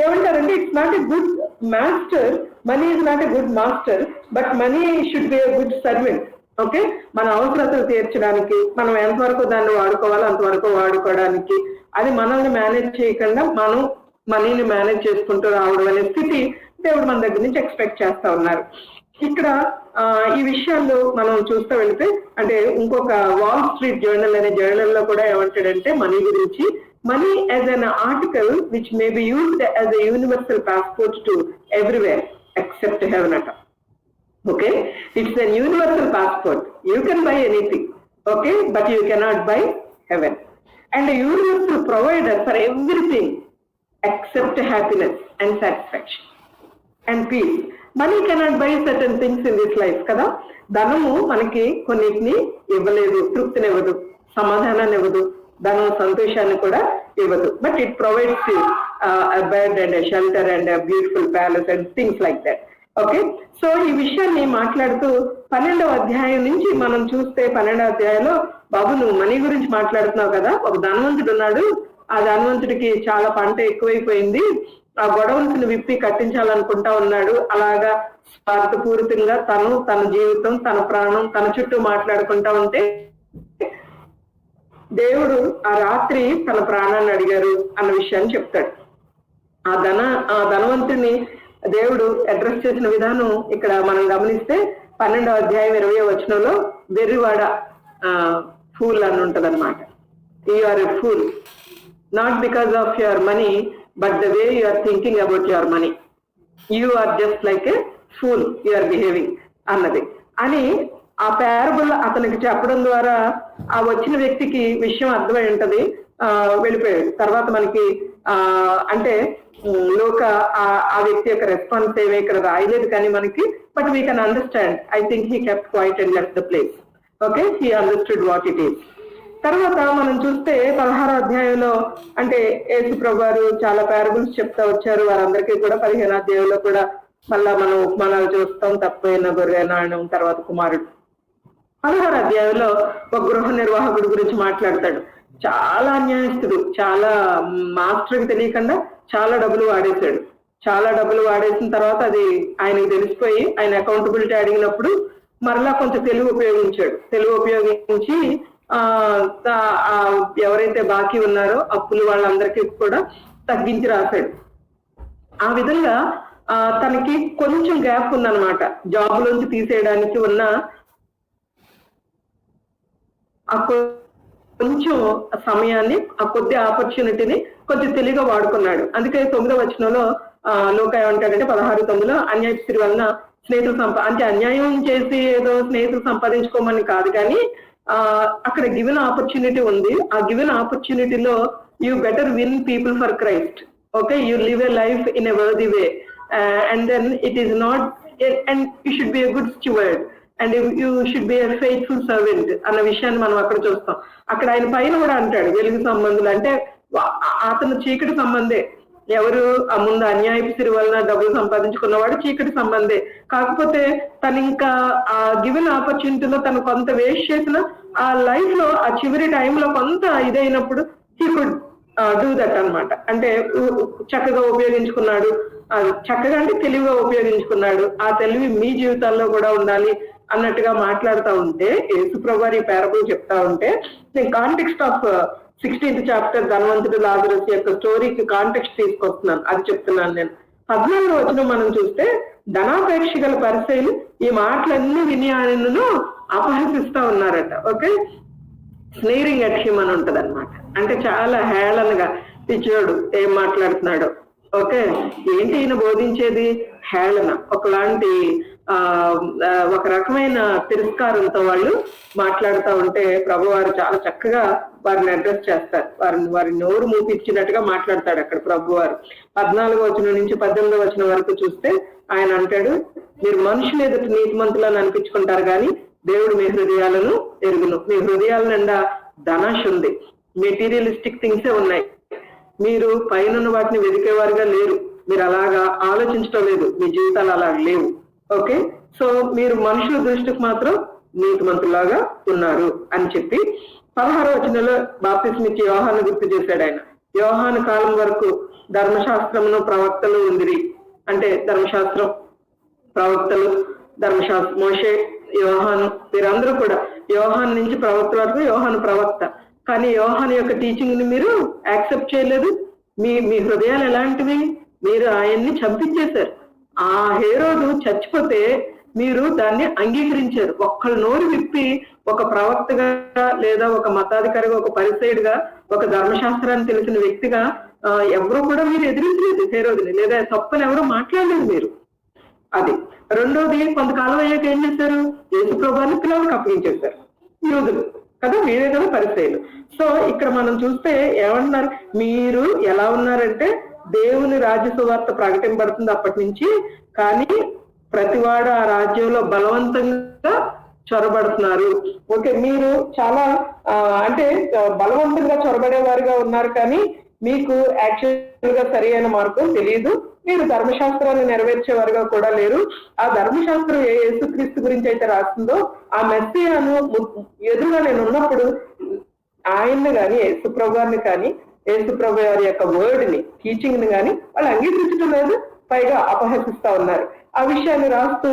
ఏమంటారంటే it's not a good master. Money is not a good master, but money should be a good servant. Okay, మన అవసరతలు తీర్చడానికి మనం ఎంతవరకు దాన్ని వాడుకోవాలో అంతవరకు వాడుకోవడానికి, అది మనల్ని మేనేజ్ చేయకుండా మనం మనీని మేనేజ్ చేసుకుంటూ రావడం అనే స్థితి దేవుడు మన దగ్గర నుంచి ఎక్స్పెక్ట్ చేస్తా ఉన్నారు. ఇక్కడ ఈ విషయాల్లో మనం చూస్తూ వెళితే అంటే ఇంకొక వాల్ స్ట్రీట్ జర్నల్ అనే జర్నల్ లో కూడా ఏమంటాడంటే మనీ గురించి, money as an article which may be used as a universal passport to everywhere except heaven. Okay, it's a universal passport. You can buy anything, okay, but you cannot buy heaven. And a universal provider for everything except happiness and satisfaction and peace. Money cannot buy certain things in this life కదా. ధనము మనకి కొన్నిటిని ఇవ్వలేదు, తృప్తినివ్వదు, సమాధానాన్ని ఇవ్వదు, ధనం సంతోషాన్ని కూడా ఇవ్వదు. But it provides bed and shelter and beautiful palace and things like that. Okay, so ఈ విషయాన్ని మాట్లాడుతూ 12వ అధ్యాయం నుంచి మనం చూస్తే 12వ అధ్యాయంలో బాబు నువ్వు మనీ గురించి మాట్లాడుతున్నావు కదా, ఒక ధనవంతుడు ఉన్నాడు, ఆ ధనవంతుడికి చాలా పంట ఎక్కువైపోయింది, ఆ గొడవలను విప్పి కట్టించాలనుకుంటా ఉన్నాడు. అలాగా స్వార్థపూరితంగా తను తన జీవితం తన ప్రాణం తన చుట్టూ మాట్లాడుకుంటా ఉంటే దేవుడు ఆ రాత్రి తన ప్రాణాన్ని అడిగారు అన్న విషయాన్ని చెప్తాడు. ఆ ధనవంతుడిని దేవుడు అడ్రస్ చేసిన విధానం ఇక్కడ మనం గమనిస్తే 12వ అధ్యాయం 20వ వచనంలో వెర్రివాడ ఫూల్ అని ఉంటది అనమాట. You are a fool not because of your money but the way you are thinking about your money. You are just like a fool you are behaving అన్నది అని ఆ పారబుల్ అతనికి చెప్పడం ద్వారా ఆ వచ్చిన వ్యక్తికి విషయం అర్థమై ఉంటది. వెళ్ళిపోయాడు. తర్వాత మనకి అంటే లోక ఆ వ్యక్తి యొక్క రెస్పాన్స్ ఏమీ ఇక్కడ రాయలేదు కానీ మనకి, but we can understand. I think he kept quiet and left the place. Okay, he understood what it is. తర్వాత మనం చూస్తే 16వ అధ్యాయంలో అంటే యేసు ప్రభు వారు చాలా పారబుల్స్ చెప్తా వచ్చారు. వారందరికీ కూడా 15వ అధ్యాయంలో కూడా మళ్ళా మనం ఉపమానాలు చూస్తాం. తప్పైన గొర్రె నాణం, తర్వాత కుమారుడు. 16వ అధ్యాయంలో ఒక గృహ నిర్వాహకుడు గురించి మాట్లాడతాడు. చాలా అన్యాయస్తుడు, చాలా మాస్టర్కి తెలియకుండా చాలా డబ్బులు వాడేశాడు. చాలా డబ్బులు వాడేసిన తర్వాత అది ఆయనకి తెలిసిపోయి ఆయన అకౌంటబిలిటీ అడిగినప్పుడు మరలా కొంచెం తెలివి ఉపయోగించాడు. తెలివి ఉపయోగించి ఎవరైతే బాకీ ఉన్నారో అప్పులు వాళ్ళందరికీ కూడా తగ్గించి రాశాడు. ఆ విధంగా తనకి కొంచెం గ్యాప్ ఉందన్నమాట. జాబ్ లోంచి తీసేయడానికి ఉన్న ఆ కొంచెం సమయాన్ని, ఆ కొద్ది ఆపర్చునిటీని కొంచెం తెలివిగా వాడుకున్నాడు. అందుకే 9వ వచనంలో లోక ఏమంటాడంటే 16:9 అన్యాయ స్థితి వలన స్నేహితులు అంటే అన్యాయం చేసి ఏదో స్నేహితులు సంపాదించుకోమని కాదు కానీ అక్కడ గివెన్ ఆపర్చునిటీ ఉంది. ఆ గివెన్ ఆపర్చునిటీలో you better win people for Christ. Okay, you live a life in a worthy way, and then it is not, and you should be a good steward and you should be a faithful servant అన్న విషయాన్ని మనం అక్కడ చూస్తాం. అక్కడ ఆయన పైన కూడా అంటాడు వెలుగు సంబంధులు అంటే అతను చీకటి సంబంధే. ఎవరు ఆ ముందు అన్యాయపు సిరి వలన డబ్బులు సంపాదించుకున్నవాడు చీకటి సంబంధే. కాకపోతే తను ఇంకా ఆ గివెన్ ఆపర్చునిటీలో తను కొంత వేస్ట్ చేసిన ఆ లైఫ్ లో ఆ చివరి టైంలో కొంత ఇదైనప్పుడు హీ కుడ్ డూ దట్ అన్నమాట. అంటే చక్కగా ఉపయోగించుకున్నాడు, చక్కగా అంటే తెలివిగా ఉపయోగించుకున్నాడు. ఆ తెలివి మీ జీవితాల్లో కూడా ఉండాలి అన్నట్టుగా మాట్లాడుతూ ఉంటే యేసుప్రభు వారి పారబుల్ చెప్తా ఉంటే నేను కాంటెక్స్ట్ ఆఫ్ 16th చాప్టర్ ధనవంతుడు లాజరస్ యొక్క స్టోరీకి కాంటెక్స్ట్ తీసుకొస్తున్నాను, అది చెప్తున్నాను నేను. 14వ వచనం మనం చూస్తే ధనాపేక్ష గల పరిసయ్యులు ఈ మాటలన్నీ విని ఆయనను అపహసిస్తా ఉన్నారట. ఓకే, స్నేరింగ్ అట్ హిమ్ అని ఉంటది అనమాట. అంటే చాలా హేళనగా పిచ్చోడు ఏం మాట్లాడుతున్నాడు. ఓకే, ఏంటి ఈయన బోధించేది? హేళన, ఒకలాంటి ఒక రకమైన తిరస్కారంతో వాళ్ళు మాట్లాడుతూ ఉంటే ప్రభువారు చాలా చక్కగా వారిని అడ్రస్ చేస్తారు. వారి నోరు మూపిచ్చినట్టుగా మాట్లాడతాడు అక్కడ ప్రభువారు. 14వ వచనం నుంచి 18వ వచనం వరకు చూస్తే ఆయన అంటాడు, మీరు మనుషులు ఎదుటి నీతిమంతులను అనిపించుకుంటారు కానీ దేవుడు మీ హృదయాలను ఎరుగును. మీ హృదయాల నిండా ధనాశ ఉంది, మెటీరియలిస్టిక్ థింగ్సే ఉన్నాయి. మీరు పైన వాటిని వెతికేవారుగా లేరు, మీరు అలాగా ఆలోచించడం లేదు, మీ జీవితాలు అలా లేవు. ఓకే, సో మీరు మనుషుల దృష్టికి మాత్రం నీతిమంతులాగా ఉన్నారు అని చెప్పి 16వ వచనంలో బాప్తిస్మిచ్చి యోహాను గుర్తు చేశాడు ఆయన. యోహాను కాలం వరకు ధర్మశాస్త్రమును ప్రవక్తలు ఉందిరి. అంటే ధర్మశాస్త్రం, ప్రవక్తలు, ధర్మశాస్త్రం, మోషే, యోహాను, వీరందరూ కూడా యోహాను నుంచి ప్రవక్త వరకు యోహాను ప్రవక్త. కానీ యోహాను యొక్క టీచింగ్ ని మీరు యాక్సెప్ట్ చేయలేదు. మీ హృదయాలు ఎలాంటివి? మీరు ఆయన్ని చంపించేశారు. ఆ హేరోదు చచ్చిపోతే మీరు దాన్ని అంగీకరించారు. ఒక్కళ్ళు నోరు విప్పి ఒక ప్రవక్తగా లేదా ఒక మతాధికారిగా, ఒక పరిసైడ్గా, ఒక ధర్మశాస్త్రాన్ని తెలిసిన వ్యక్తిగా ఎవరు కూడా మీరు ఎదిరించలేదు హేరోదుని, లేదా తప్పని ఎవరు మాట్లాడలేదు మీరు. అది రెండోది, కొంతకాలం అయ్యాక ఏం చేశారు? యేసుప్రభుని పిల్లలకు అప్పగించేశారు యూదులు కదా, వీరే కదా పరిసయ్యులు. సో ఇక్కడ మనం చూస్తే ఏమంటున్నారు? మీరు ఎలా ఉన్నారంటే దేవుని రాజ్య సువార్త ప్రకటింపబడుతుంది అప్పటి నుంచి, కానీ ప్రతివాడు ఆ రాజ్యంలో బలవంతంగా చొరబడుతున్నారు. ఓకే, మీరు చాలా అంటే బలవంతంగా చొరబడేవారుగా ఉన్నారు, కానీ మీకు యాక్చువల్ గా సరి అయిన మార్గం తెలియదు. మీరు ధర్మశాస్త్రాన్ని నెరవేర్చేవారుగా కూడా లేరు. ఆ ధర్మశాస్త్రం ఏ యేసుక్రీస్తు గురించి అయితే రాస్తుందో ఆ మెస్సియాను ఎదురుగా నేను ఉన్నప్పుడు ఆయన్ని కానీ యేసుప్రభు గారిని కానీ యేసుప్రభు గారి యొక్క వర్డ్ ని, టీచింగ్ ని కానీ వాళ్ళు అంగీకరించడం లేదు, పైగా అపహసిస్తా ఉన్నారు. ఆ విషయాన్ని రాస్తూ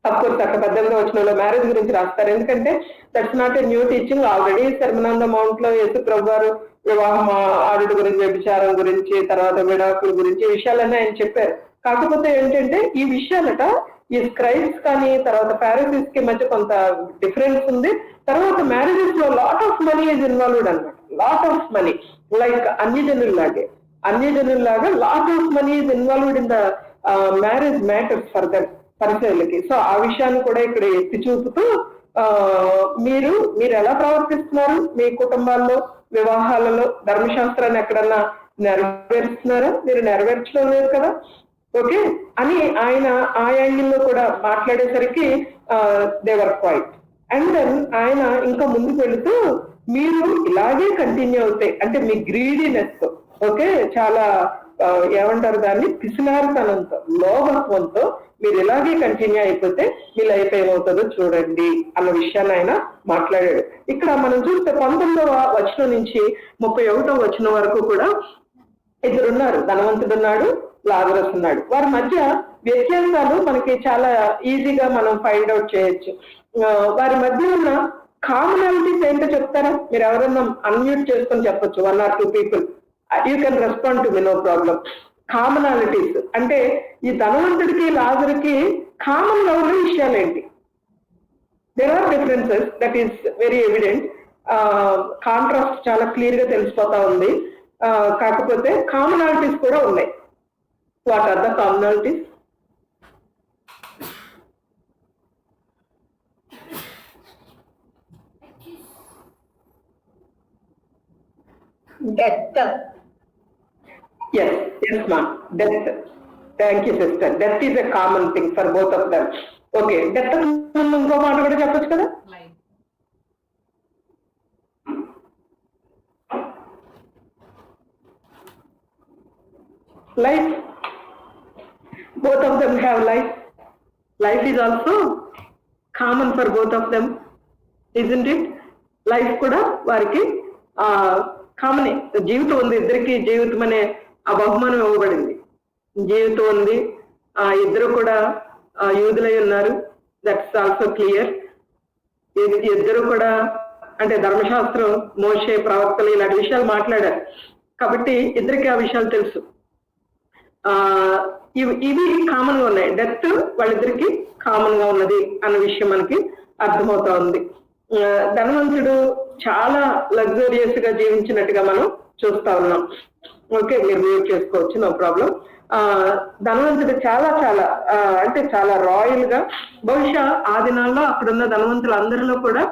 అఫ్కోర్స్ అక్కడ 18వ వచనంలో మ్యారేజ్ గురించి రాస్తారు. ఎందుకంటే that's not a new teaching. Already sermon on the mount లో యేసుప్రభు గారు వివాహం ఆడుడు గురించి, వ్యభిచారం గురించి, తర్వాత విడాకుల గురించి విషయాలన్నీ ఆయన చెప్పారు. కాకపోతే ఏంటంటే ఈ విషయాలట ఈ స్క్రైబ్స్ కానీ తర్వాత ఫారిసీస్ కి మధ్య కొంత డిఫరెన్స్ ఉంది. తర్వాత మ్యారేజెస్ లో lot of money is involved అనమాట. లాట్ ఆఫ్ మనీ, లైక్ అన్యజనుల్లాగా lot of money is involved in the marriage matters for that పరిచయాలకి. సో ఆ విషయాన్ని కూడా ఇక్కడ ఎత్తి చూపుతూ మీరు ఎలా ప్రవర్తిస్తున్నారు, మీ కుటుంబాల్లో, వివాహాలలో ధర్మశాస్త్రాన్ని ఎక్కడన్నా నెరవేరుస్తున్నారా? మీరు నెరవేర్చడం లేదు కదా. ఓకే అని ఆయన ఆ యాంగిల్లో కూడా మాట్లాడేసరికి దేవర్ క్వైట్. అండ్ దెన్ ఆయన ఇంకా ముందుకు వెళుతూ మీరు ఇలాగే కంటిన్యూ అవుతాయి అంటే మీ గ్రీడీనెస్, ఓకే, చాలా ఏమంటారు దాన్ని, పిసినారితనంతో, లోభత్వంతో మీరు ఇలాగే కంటిన్యూ అయిపోతే మీ లైఫ్ ఏమవుతుందో చూడండి అన్న విషయాన్ని ఆయన మాట్లాడాడు. ఇక్కడ మనం చూస్తే 19వ వచనం నుంచి 31వ వచనం వరకు కూడా ఇద్దరున్నారు, ధనవంతుడు ఉన్నాడు, లాజరస్ ఉన్నాడు. వారి మధ్య వ్యత్యాసాలు మనకి చాలా ఈజీగా మనం ఫైండ్ అవుట్ చేయొచ్చు. వారి మధ్య ఉన్న కామనాలిటీస్ ఏంటో చెప్తారా? మీరు ఎవరన్నా అన్మ్యూట్ చేసుకొని చెప్పొచ్చు, 1 or 2 people. You can respond to me, no problem. Commonalities అంటే ఈ ధనవంతుడికి లాజరుకి కామన్ గా ఉన్న విషయాలు ఏంటి? There are differences, that is very evident. Contrast చాలా క్లియర్ గా తెలిసిపోతా ఉంది. కాకపోతే కామనాలిటీస్ కూడా ఉన్నాయి. What are the commonalities? Death. Yes, yes, ma'am. Death. Thank you, sister. Death is a common thing for both of them. Okay, death ఇంకో మాట కూడా చెప్పొచ్చు కదా. Life. Both of them have life. Life is also common for both of them, isn't it? Life కూడా వారికి కామనే. జీవితం ఉంది, ఇద్దరికి జీవితం అనే ఆ బహుమానం ఇవ్వబడింది. జీవితం ఉంది, ఇద్దరు కూడా యూదులై ఉన్నారు. That's also clear. ఇద్దరు కూడా అంటే ధర్మశాస్త్రం, మోషే, ప్రవక్తలు ఇలాంటి విషయాలు మాట్లాడారు కాబట్టి ఇద్దరికి ఆ విషయాలు తెలుసు. ఇవి కామన్ గా ఉన్నాయి. డెత్ వాళ్ళిద్దరికి కామన్ గా ఉన్నది అన్న విషయం మనకి అర్థమవుతా ఉంది. ధనవంతుడు చాలా లగ్జరియస్ గా జీవించినట్టుగా మనం చూస్తా ఉన్నాం. ఓకే, మీరు మ్యూట్ చేసుకోవచ్చు, నో ప్రాబ్లం. ధనవంతుడు చాలా చాలా అంటే చాలా రాయల్ గా, బహుశా ఆ దినాల్లో అక్కడున్న ధనవంతులు అందరిలో కూడా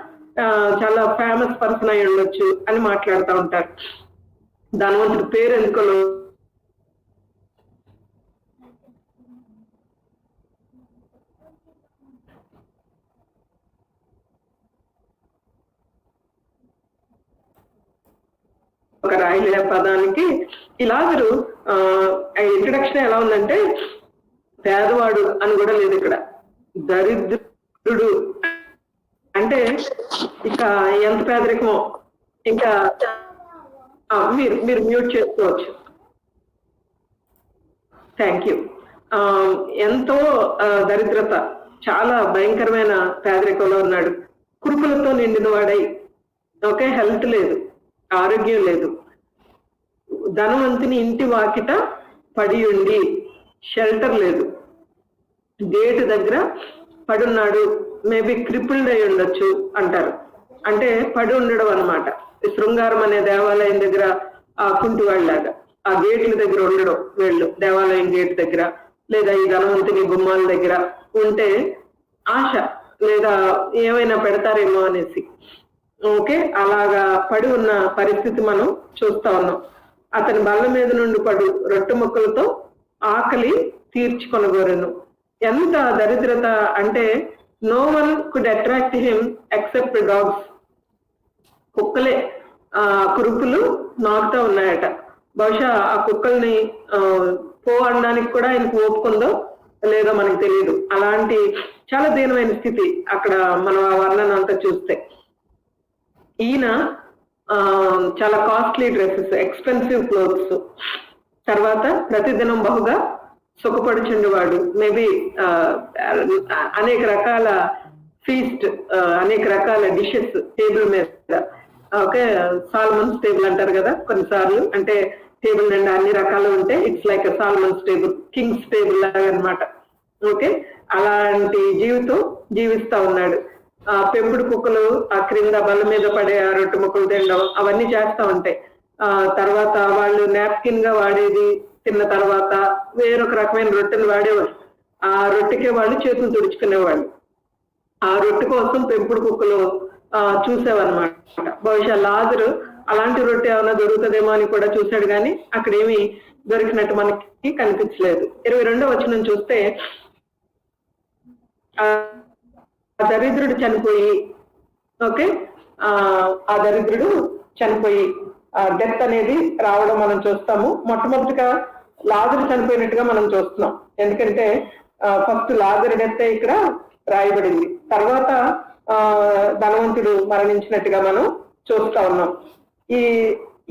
చాలా ఫేమస్ పర్సన్ అయి ఉండొచ్చు అని మాట్లాడుతూ ఉంటారు. ధనవంతుడి పేరు ఎందుకో ఒక రాయలే పదానికి ఇలాగరు ఇంట్రడక్షన్ ఎలా ఉందంటే, పేదవాడు అని కూడా లేదు ఇక్కడ, దరిద్రుడు అంటే ఇక ఎంత పేదరికమో. ఇంకా మీరు మ్యూట్ చేసుకోవచ్చు. Thank you. ఎంతో దరిద్రత, చాలా భయంకరమైన పేదరికంలో ఉన్నాడు. కురుకులతో నిండిన వాడై, ఓకే, హెల్త్ లేదు, ఆరోగ్యం లేదు. ధనవంతుని ఇంటి వాకిట పడి ఉండి, షెల్టర్ లేదు, గేటు దగ్గర పడున్నాడు. మేబీ క్రిపుల్డ్ అయి ఉండొచ్చు అంటారు. అంటే పడి ఉండడం అనమాట. శృంగారం అనే దేవాలయం దగ్గర ఆ కుంటి వాళ్ళలాగా ఆ గేట్ల దగ్గర ఉండడం, వీళ్ళు దేవాలయం గేట్ దగ్గర లేదా ఈ ధనవంతుని గుమ్మాల దగ్గర ఉంటే ఆశ లేదా ఏమైనా పెడతారేమో అనేసి. ఓకే, అలాగా పడి ఉన్న పరిస్థితి మనం చూస్తా ఉన్నాం. అతని బల్ల మీద నుండి పడు రొట్టె ముక్కలతో ఆకలి తీర్చుకొనగోరెను. ఎంత దరిద్రత అంటే, no one could attract him except dogs. కుక్కలే కురుపులు నాకుతా ఉన్నాయట. బహుశా ఆ కుక్కల్ని అనడానికి కూడా ఆయనకు ఓపుకుందో లేదో మనకు తెలియదు. అలాంటి చాలా దీనమైన స్థితి అక్కడ మనం ఆ వర్ణన అంతా చూస్తే. ఈయన చాలా కాస్ట్లీ డ్రెస్సెస్, ఎక్స్పెన్సివ్ క్లోత్స్, తర్వాత ప్రతిదినం బహుగా సుఖపడుచుండేవాడు. మేబీ అనేక రకాల ఫీస్ట్, అనేక రకాల డిషెస్ టేబుల్ మీద. ఓకే, సాల్మన్స్ టేబుల్ అంటారు కదా కొన్నిసార్లు, అంటే టేబుల్ నిండా అన్ని రకాలు ఉంటాయి. It's like salmons table, Kings table లాగా అనమాట. ఓకే, అలాంటి జీవితం జీవిస్తా ఉన్నాడు. ఆ పెంపుడు కుక్కలు ఆ క్రింద బల్ల మీద పడే ఆ రొట్టె ముక్కలు తినడం అవన్నీ చేస్తా ఉంటాయి. తర్వాత వాళ్ళు నాప్కిన్ గా వాడేది తిన్న తర్వాత వేరొక రకమైన రొట్టెలు వాడేవారు. ఆ రొట్టెకే వాళ్ళు చేతులు తుడుచుకునేవాళ్ళు. ఆ రొట్టె కోసం పెంపుడు కుక్కలు చూసేవన్నమాట. బహుశా లాజరు అలాంటి రొట్టె ఏమైనా దొరుకుతుందేమో అని కూడా చూశాడు, కానీ అక్కడ ఏమి దొరికినట్టు మనకి కనిపించలేదు. 22వ వచనం చూస్తే, దరిద్రుడు చనిపోయి, ఓకే, ఆ దరిద్రుడు చనిపోయి డెత్ అనేది రావడం మనం చూస్తాము. మొట్టమొదటిగా లాజరు చనిపోయినట్టుగా మనం చూస్తున్నాం. ఎందుకంటే ఫస్ట్ లాజరు డెత్ ఇక్కడ రాయబడింది, తర్వాత ధనవంతుడు మరణించినట్టుగా మనం చూస్తా ఉన్నాం.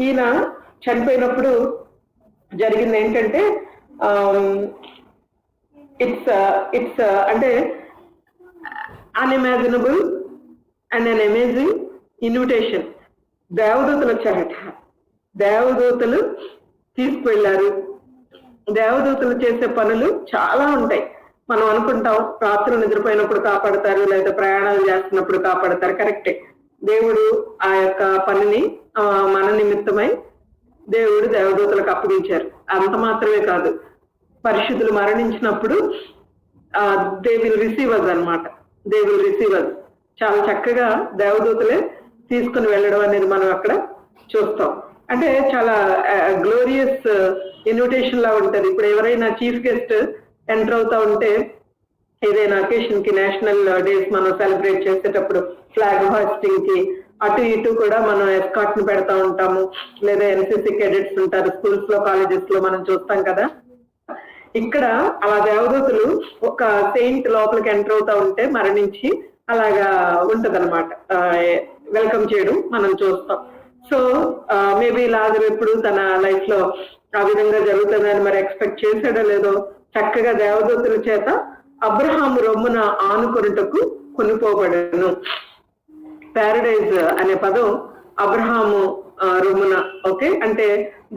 ఈయన చనిపోయినప్పుడు జరిగింది ఏంటంటే, ఇట్స్ అంటే unimaginable and an amazing invitation. దేవదూతలు వచ్చారట, దేవదూతలు తీసుకువెళ్ళారు. దేవదూతలు చేసే పనులు చాలా ఉంటాయి. మనం అనుకుంటాం రాత్రులు నిద్రపోయినప్పుడు కాపాడతారు, లేదా ప్రయాణాలు చేస్తున్నప్పుడు కాపాడతారు. కరెక్టే, దేవుడు ఆ యొక్క పనిని మన నిమిత్తమై దేవుడు దేవదూతలకు అప్పగించారు. అంత మాత్రమే కాదు, పరిశుద్ధులు మరణించినప్పుడు దే విల్ రిసీవర్స్ అనమాట. దే విల్ రిసీవర్స్ చాలా చక్కగా దేవదూతలే తీసుకుని వెళ్ళడం అనేది మనం అక్కడ చూస్తాం. అంటే చాలా గ్లోరియస్ ఇన్విటేషన్ లా ఉంటది. ఇప్పుడు ఎవరైనా చీఫ్ గెస్ట్ ఎంటర్ అవుతా ఉంటే ఏదైనా అకేషన్ కి, నేషనల్ డేస్ మనం సెలబ్రేట్ చేసేటప్పుడు ఫ్లాగ్ హాస్టింగ్ కి అటు ఇటు కూడా మనం ఎస్కాట్ ని పెడతా ఉంటాము. లేదా ఎన్సీసీ కెడెట్స్ ఉంటారు స్కూల్స్ లో, కాలేజెస్ లో మనం చూస్తాం కదా. ఇక్కడ అలా దేవదూతలు ఒక సెయింట్ లోపలికి ఎంటర్ అవుతా ఉంటే మరణించి అలాగా ఉంటదన్నమాట. వెల్కమ్ చేయడం మనం చూస్తాం. సో మేబీ లాజరు ఎప్పుడు తన లైఫ్ లో ఆ విధంగా జరుగుతుందని మరి ఎక్స్పెక్ట్ చేశాడో లేదో, చక్కగా దేవదూతల చేత అబ్రహాము రొమ్మున ఆనుకొనుటకు కొనుక్కోబడను. పారడైజ్ అనే పదం అబ్రహాము రొమ్మున, ఓకే, అంటే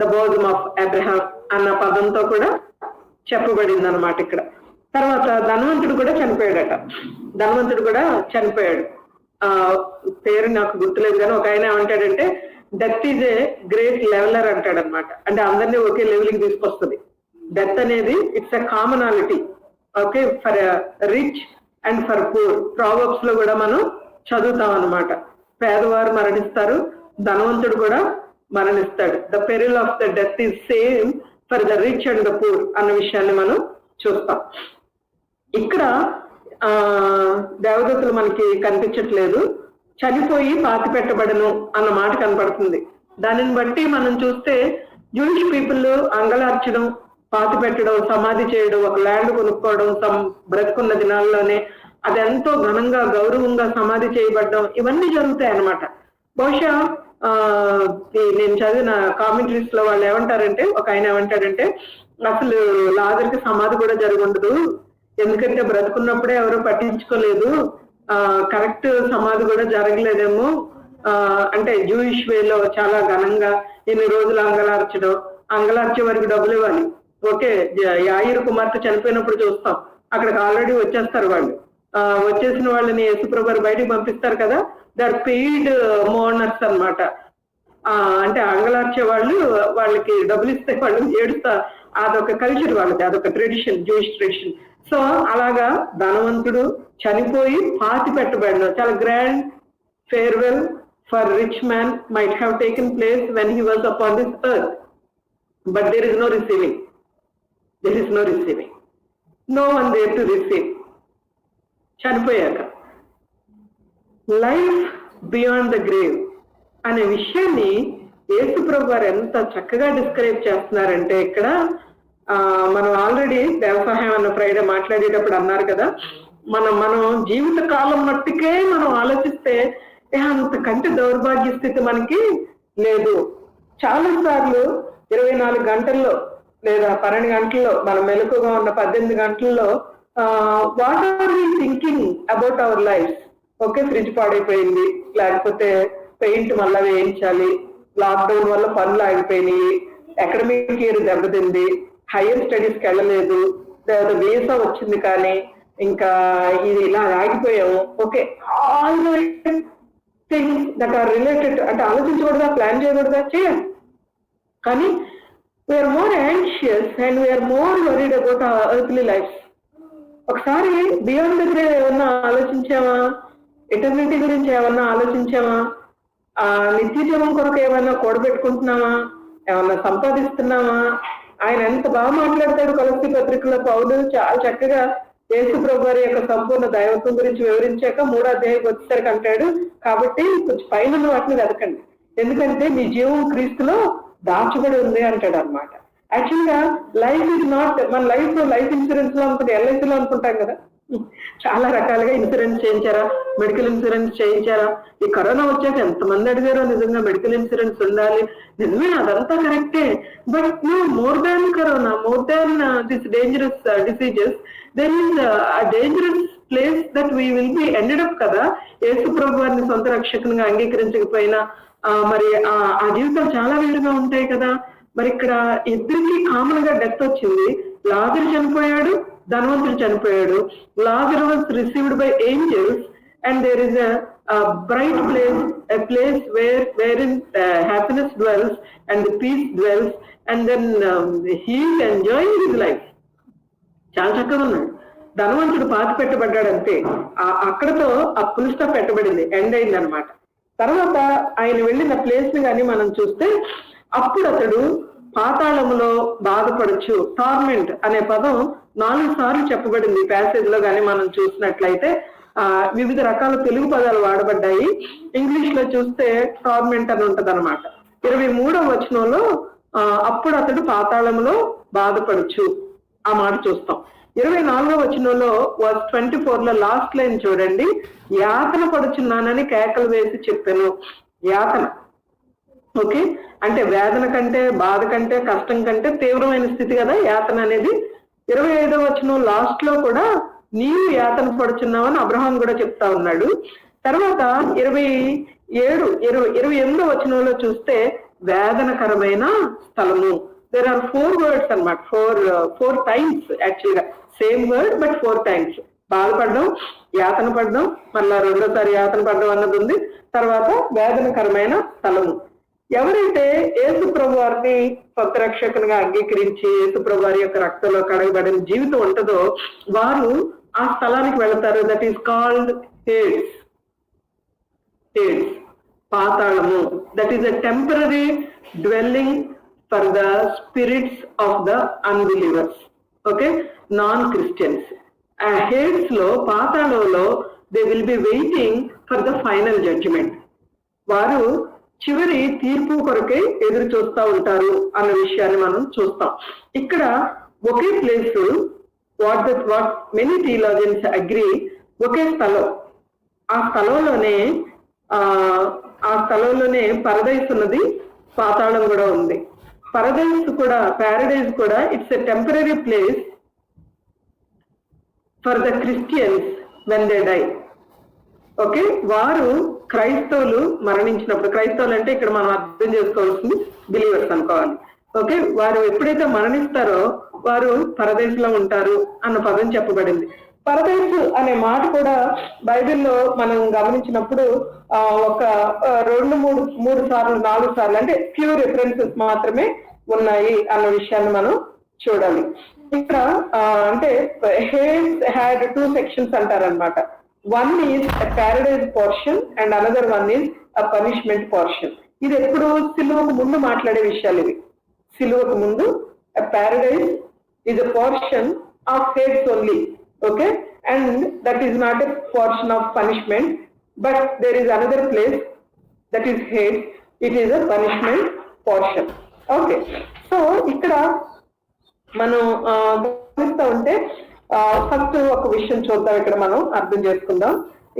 ద బోజమ్ ఆఫ్ అబ్రహాం అన్న పదంతో కూడా చెప్పబడింది అనమాట ఇక్కడ. తర్వాత ధనవంతుడు కూడా చనిపోయాడట. ధనవంతుడు కూడా చనిపోయాడు. పేరు నాకు గుర్తులేదు కానీ ఒక ఆయన ఏమంటాడంటే death is a great leveller అంటాడు అనమాట. అంటే అందరినీ ఒకే లెవెల్కి తీసుకొస్తుంది డెత్ అనేది. It's a commonality, okay, for rich and for poor. Proverbs లో కూడా మనం చదువుతాం అనమాట. పేదవారు మరణిస్తారు, ధనవంతుడు కూడా మరణిస్తాడు. The peril of the death is same for the rich and the poor అన్న విషయాన్ని మనం చూస్తాం. ఇక్కడ దేవదూతలు మనకి కనిపించట్లేదు, చనిపోయి పాతి పెట్టబడను అన్న మాట కనపడుతుంది. దానిని బట్టి మనం చూస్తే జూయిష్ పీపుల్ అంగలార్చడం, పాతి పెట్టడం, సమాధి చేయడం, ఒక ల్యాండ్ కొనుక్కోవడం బ్రతుకున్న దినాల్లోనే అదెంతో ఘనంగా గౌరవంగా సమాధి చేయబడడం, ఇవన్నీ జరుగుతాయి అన్నమాట. బహుశా నేను చదివిన కామెంటరీస్ లో వాళ్ళు ఏమంటారంటే, ఒక ఆయన ఏమంటాడంటే అసలు లాజర్కి సమాధి కూడా జరగundదు, ఎందుకంటే బ్రతుకున్నప్పుడే ఎవరు పట్టించుకోలేదు, కరెక్ట్ సమాధి కూడా జరగలేదేమో. అంటే జూయిష్ వేలో చాలా ఘనంగా ఎన్ని రోజులు అంగలార్చడం, అంగలార్చే వరకు డబ్బులు ఇవ్వాలి. ఓకే, యాయిరు కుమార్తె చనిపోయినప్పుడు చూస్తాం, అక్కడికి ఆల్రెడీ వచ్చేస్తారు వాళ్ళు. వచ్చేసిన వాళ్ళని యేసుప్రభు బయటికి పంపిస్తారు కదా, దే ఆర్ పెయిడ్ మోర్నర్స్ అనమాట. అంటే అంగలార్చే వాళ్ళు, వాళ్ళకి డబ్బులు ఇస్తే వాళ్ళు ఏడుస్తా, అదొక కల్చర్ వాళ్ళది, అదొక ట్రెడిషన్, జూయిష్ ట్రెడిషన్. సో అలాగా ధనవంతుడు చనిపోయి పాతి పెట్టబడిన చాలా grand farewell for rich man might have taken place when he was upon this earth, but there is no receiving, there is no receiving, no one there to receive. చనిపోయాక life beyond the grave అనే విషయాన్ని యేసుప్రభు వారు ఎంత చక్కగా describe చేస్తున్నారంటే, ఇక్కడ మనం ఆల్రెడీ దేవసహాయం అన్న ఫ్రైడే మాట్లాడేటప్పుడు అన్నారు కదా, మనం జీవిత కాలం మట్టికే మనం ఆలోచిస్తే అంతకంటే దౌర్భాగ్య స్థితి మనకి లేదు. చాలా సార్లు 24 గంటల్లో లేదా 12 గంటల్లో మనం మెలకుగా ఉన్న 18 గంటల్లో what are we thinking about our life? Okay, fridge పాడైపోయింది, లేకపోతే పెయింట్ మళ్ళా వేయించాలి, లాక్డౌన్ వల్ల పనులు ఆగిపోయినాయి, అకాడమిక్ ఇయర్ దెబ్బతింది, హైయర్ స్టడీస్కి వెళ్ళలేదు, లేదా వీసా వచ్చింది కానీ ఇంకా ఇది ఇలా ఆగిపోయాము. Okay, all things that are related. అంటే ఆలోచించకూడదా, ప్లాన్ చేయకూడదా? చేయాలి. కానీ we are more anxious and we are more worried about our earthly life. ఒకసారి బియాండ్ ద గ్రేవ్ ఏమన్నా ఆలోచించామా? ఎటర్నిటీ గురించి ఏమన్నా ఆలోచించామా? నిత్య జీవం కొరకు ఏమైనా కూడబెట్టుకుంటున్నామా? ఏమన్నా సంపాదిస్తున్నామా? ఆయన ఎంత బాగా మాట్లాడతాడు కొలస్సీ పత్రికలో పౌలు, చాలా చక్కగా యేసుప్రభు వారి యొక్క సంపూర్ణ దైవత్వం గురించి వివరించాక 3వ అధ్యాయం వచ్చేసరికి అంటాడు, కాబట్టి కొంచెం పైన వాటిని వెతకండి, ఎందుకంటే మీ జీవం క్రీస్తులో దాచబడి ఉంది అంటాడు అనమాట. యాక్చువల్ గా లైఫ్ ఇస్ నాట్, మన లైఫ్ ఇన్సూరెన్స్ లో అనుకుంటే ఎల్ఐసి లో అనుకుంటాం కదా, చాలా రకాలుగా ఇన్సూరెన్స్ చేయించారా, మెడికల్ ఇన్సూరెన్స్ చేయించారా? ఈ కరోనా వచ్చాక ఎంతమంది అడిగారో నిజంగా మెడికల్ ఇన్సూరెన్స్ ఉండాలి. నిజమే, అదంతా కరెక్టే. But no, more than corona, more than this dangerous diseases, there is a dangerous place that we will be ended up కదా. యేసుప్రభు వారిని సొంత రక్షకునిగా అంగీకరించకపోయినా మరి ఆ జీవితాలు చాలా వేరుగా ఉంటాయి కదా. మరి ఇక్కడ ఇద్దరికి కామన్ గా డెత్ వచ్చింది. లాజరు చనిపోయాడు, ధనవంతుడు చనిపోయాడు. Lazaru was received by angels and there is a bright place, a place wherein happiness dwells and the peace dwells, and then he is enjoying his life. చాలా చక్కగా ఉన్నాడు. ధనవంతుడు పాతి పెట్టబడ్డాడంతే, అక్కడతో ఆ ఫుల్ స్టాప్ పెట్టబడింది, ఎండ్ అయింది అనమాట. తర్వాత ఆయన వెళ్ళిన ప్లేస్ ని కానీ మనం చూస్తే అప్పుడు అతడు పాతాళములో బాధపడచ్చు. టార్మెంట్ అనే పదం 4 సార్లు చెప్పబడింది ప్యాసేజ్ లో కానీ మనం చూసినట్లయితే. వివిధ రకాల తెలుగు పదాలు వాడబడ్డాయి. ఇంగ్లీష్ లో చూస్తే టార్మెంట్ అని ఉంటది అనమాట. 23వ వచనంలో అప్పుడు అతడు పాతాళంలో బాధపడచ్చు ఆ మాట చూస్తాం. 24వ వచనంలో వర్స్ 24లో లాస్ట్ లైన్ చూడండి, యాతన పడుచున్నానని కేకలు వేసి చెప్పాను. యాతన, ఓకే, అంటే వేదన కంటే, బాధ కంటే, కష్టం కంటే తీవ్రమైన స్థితి కదా యాతన అనేది. 25వ వచనం లాస్ట్ లో కూడా నీవు యాతన పడుచున్నావని అబ్రహాం కూడా చెప్తా ఉన్నాడు. తర్వాత 28వ వచనంలో చూస్తే వేదనకరమైన స్థలము. దేర్ ఆర్ 4 వర్డ్స్ అనమాట, ఫోర్ టైమ్స్ యాక్చువల్ గా, సేమ్ వర్డ్ బట్ 4 times. బాధపడడం, యాతన పడడం, మళ్ళా రెండోసారి యాతన పడడం అన్నది ఉంది. తర్వాత వేదనకరమైన స్థలము. ఎవరైతే యేసు ప్రభు వారిని సొంత రక్షకునిగా అంగీకరించి యేసు ప్రభు వారి యొక్క రక్తంలో కడగబడిన జీవితం ఉంటుందో వారు ఆ స్థలానికి వెళతారు. That is called Hades. పాతాళము. That is a temporary dwelling for the spirits of the unbelievers, okay, non Christians. ఆ హేడ్స్ లో, పాతాళంలో they will be waiting for the final judgement. వారు చివరి తీర్పు కొరకే ఎదురు చూస్తూ ఉంటారు అన్న విషయాన్ని మనం చూస్తాం. ఇక్కడ ఒకే place, what many theologians agree, ఒకే స్థలం. ఆ స్థలంలోనే పరదైస్ ఉన్నది, పాతాళం కూడా ఉంది. పరదైస్ కూడా, ప్యారడైజ్ కూడా it's a temporary place for the Christians when they die. Okay, వారు క్రైస్తవులు మరణించినప్పుడు, క్రైస్తవులు అంటే ఇక్కడ మనం అర్థం చేసుకోవాల్సింది బిలీవర్స్ అనుకోవాలి. ఓకే, వారు ఎప్పుడైతే మరణిస్తారో వారు పరదేశంలో ఉంటారు అన్న పదం చెప్పబడింది. పరదేశు అనే మాట కూడా బైబిల్లో మనం గమనించినప్పుడు ఒక 2-3 సార్లు 4 సార్లు అంటే ఫ్యూ రిఫరెన్సెస్ మాత్రమే ఉన్నాయి అన్న విషయాన్ని మనం చూడాలి. ఇక్కడ అంటే హేడ్స్ హ్యాడ్ 2 sections అంటారనమాట. One is a paradise portion and another one is a punishment portion. ఇది ఎప్పుడు సిలువకు ముందు మాట్లాడే విషయాలు ఇవి. సిలువకు ముందు a paradise is a portion of hades only, okay, and that is not a portion of punishment, but there is another place that is hades, it is a punishment portion. Okay, so ఇక్కడ మనం గమనిస్తూ ఉంటే first ఒక విషయం చూద్దాం, ఇక్కడ మనం అర్థం చేసుకుందాం.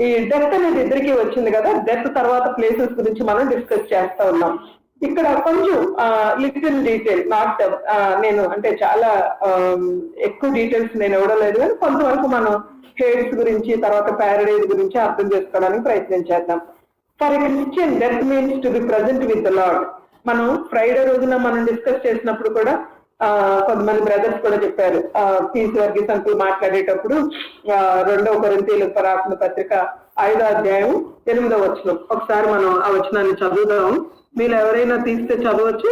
ఈ డెత్ అనేది ఇద్దరికి వచ్చింది కదా, డెత్ తర్వాత ప్లేసెస్ గురించి మనం డిస్కస్ చేస్తా ఉన్నాం. ఇక్కడ కొంచెం లిటిల్ డీటెయిల్, నాట్ నేను అంటే చాలా ఎక్కువ డీటెయిల్స్ నేను ఇవ్వడలేదు, కానీ కొంతవరకు మనం హేడ్స్ గురించి తర్వాత ప్యారడైజ్ గురించి అర్థం చేసుకోవడానికి ప్రయత్నం చేద్దాం. For a Christian death means to be present with the lord. మనం ఫ్రైడే రోజున మనం డిస్కస్ చేసినప్పుడు కూడా కొంతమంది బ్రదర్స్ కూడా చెప్పారు, పీస్ వర్గీస్ అంకుల్ మాట్లాడేటప్పుడు 2వ కొరింథీయులకు రాసిన పత్రిక 5వ అధ్యాయం 8వ వచనం. ఒకసారి మనం ఆ వచనాన్ని చదువుదాం. మీరు ఎవరైనా తీస్తే చదవచ్చు.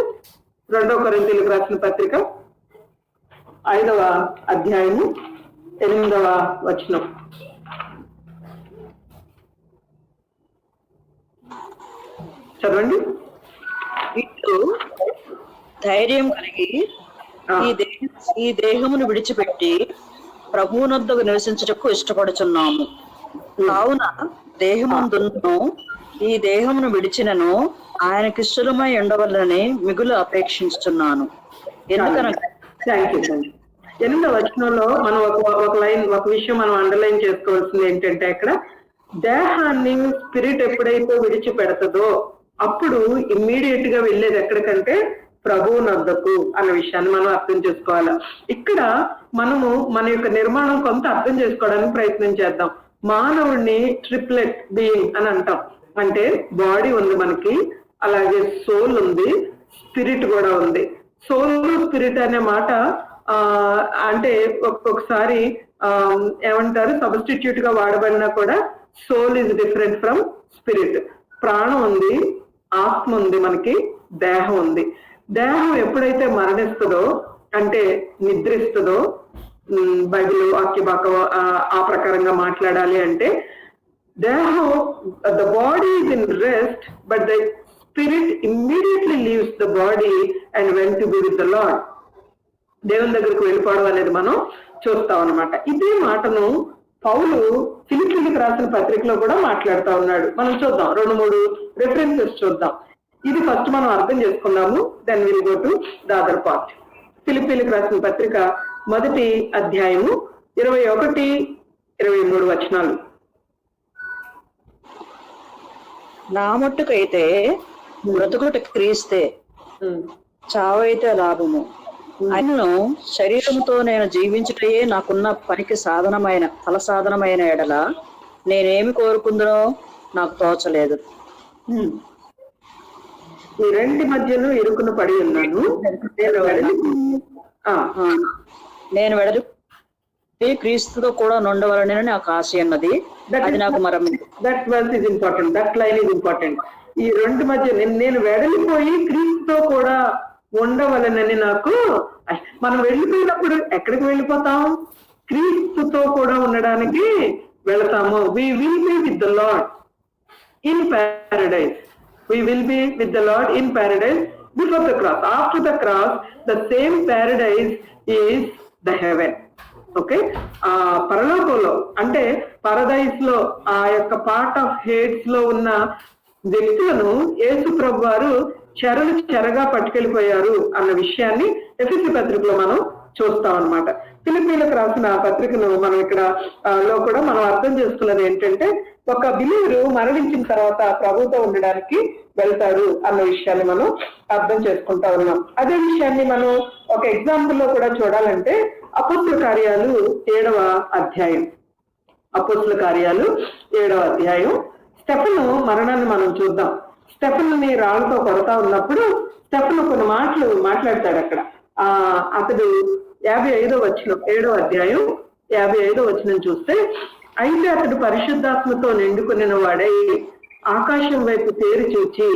2వ కొరింథీయులకు రాసిన పత్రిక 5వ అధ్యాయము 8వ వచనం. చదవండి. వీళ్ళు ధైర్యం కలిగి ఈ దేహమును విడిచిపెట్టి ప్రభువునొద్దకు నివసించుటకు ఇష్టపడుచున్నాము. కావున దేహమందును ఈ దేహమును విడిచినను ఆయనకి ఇష్టమై ఉండవల్లని మిగులు అపేక్షించుతున్నాను. ఎందుకనగా 8వ వచనంలో మనం ఒక విషయం మనం అండర్లైన్ చేసుకోవాల్సింది ఏంటంటే, అక్కడ దేహాన్ని స్పిరిట్ ఎప్పుడైతే విడిచిపెడతదో అప్పుడు ఇమ్మీడియట్ గా వెళ్ళేది ఎక్కడికంటే ప్రభువునొద్దకు అన్న విషయాన్ని మనం అర్థం చేసుకోవాలి. ఇక్కడ మనము మన యొక్క నిర్మాణం కొంత అర్థం చేసుకోవడానికి ప్రయత్నం చేద్దాం. మానవుడిని ట్రిప్లెట్ బీయింగ్ అని అంటాం. అంటే బాడీ ఉంది మనకి, అలాగే సోల్ ఉంది, స్పిరిట్ కూడా ఉంది. సోల్ స్పిరిట్ అనే మాట అంటే ఒక్కొక్కసారి ఏమంటారు, సబ్స్టిట్యూట్ గా వాడబడినా కూడా soul is different from spirit. ప్రాణం ఉంది, ఆత్మ ఉంది, మనకి దేహం ఉంది. దేహం ఎప్పుడైతే మరణిస్తుందో అంటే నిద్రిస్తుందో, బైబిల్ వాక్యభాక ఆ ప్రకారంగా మాట్లాడాలి అంటే, దేహం the body is in rest but the spirit immediately leaves the body and went to be with the lord. దేవుని దగ్గరకు వెళ్ళిపోవడం అనేది మనం చూస్తాం అన్నమాట. ఇదే మాటను పౌలు ఫిలిప్పీలకు రాసిన పత్రికలో కూడా మాట్లాడుతూ ఉన్నాడు. మనం చూద్దాం, 2-3 రెఫరెన్సెస్ చూద్దాం. ఇది ఫస్ట్ మనం అర్థం చేసుకున్నాము, then will go to the other part. ఫిలిప్పీలకు రాసిన పత్రిక 1వ అధ్యాయము 21-23 వచనాలు. నా మట్టుకైతే బ్రతుకుట క్రీస్తే, చావైతే లాభము. ఆయనను శరీరంతో నేను జీవించుటయే నాకున్న పనికి ఫల సాధనమైన ఎడల నేనేమి కోరుకుందునో నాకు తోచలేదు. ఈ రెండి మధ్యలో ఇరుకును పడి ఉన్నాను, నేను వెడలి క్రీస్తుతో కూడా నుండవలనని నాకు ఆశ అన్నది. అది నాకు మరం. That verse is important, that line is important. ఈ రెండు మధ్య నేను వెడలిపోయి క్రీస్తుతో కూడా ఉండవలనని నాకు. మనం వెళ్ళిపోయినప్పుడు ఎక్కడికి వెళ్ళిపోతాం? క్రీస్తుతో కూడా ఉండడానికి వెళతాము. We will be with the Lord in paradise. We will be with the Lord in paradise before the cross. After the cross, the same paradise is the heaven. Okay, ఆ పరలోకంలో అంటే పారడైస్ లో ఆ యొక్క పార్ట్ ఆఫ్ హేడ్స్ లో ఉన్న వ్యక్తులను యేసు ప్రభు వారు చెరగా పట్టుకెళ్ళిపోయారు అన్న విషయాన్ని ఎఫెసీ పత్రికలో మనం చూస్తాం అన్నమాట. ఫిలిప్పీలకు రాసిన పత్రికను మనం ఇక్కడ లో కూడా మనం అర్థం చేసుకున్నది ఏంటంటే, ఒక బిలీవరు మరణించిన తర్వాత ప్రభుతో ఉండడానికి వెళ్తారు అన్న విషయాన్ని మనం అర్థం చేసుకుంటా ఉన్నాం. అదే విషయాన్ని మనం ఒక ఎగ్జాంపుల్ లో కూడా చూడాలంటే అపోస్తుల కార్యాలు 7వ అధ్యాయం. అపోస్తుల కార్యాలు 7వ అధ్యాయం స్టెఫెను మరణాన్ని మనం చూద్దాం. స్టెఫెనుని రాళ్ళతో కొడతా ఉన్నప్పుడు స్టెఫెను కొన్ని మాటలు మాట్లాడతాడు అక్కడ. అతడు 55వ వచనం, 7వ అధ్యాయం 55వ వచనం చూస్తే, అయితే అతడు పరిశుద్ధాత్మతో నిండుకున్న వాడై ఆకాశం వైపు తేరి చూచి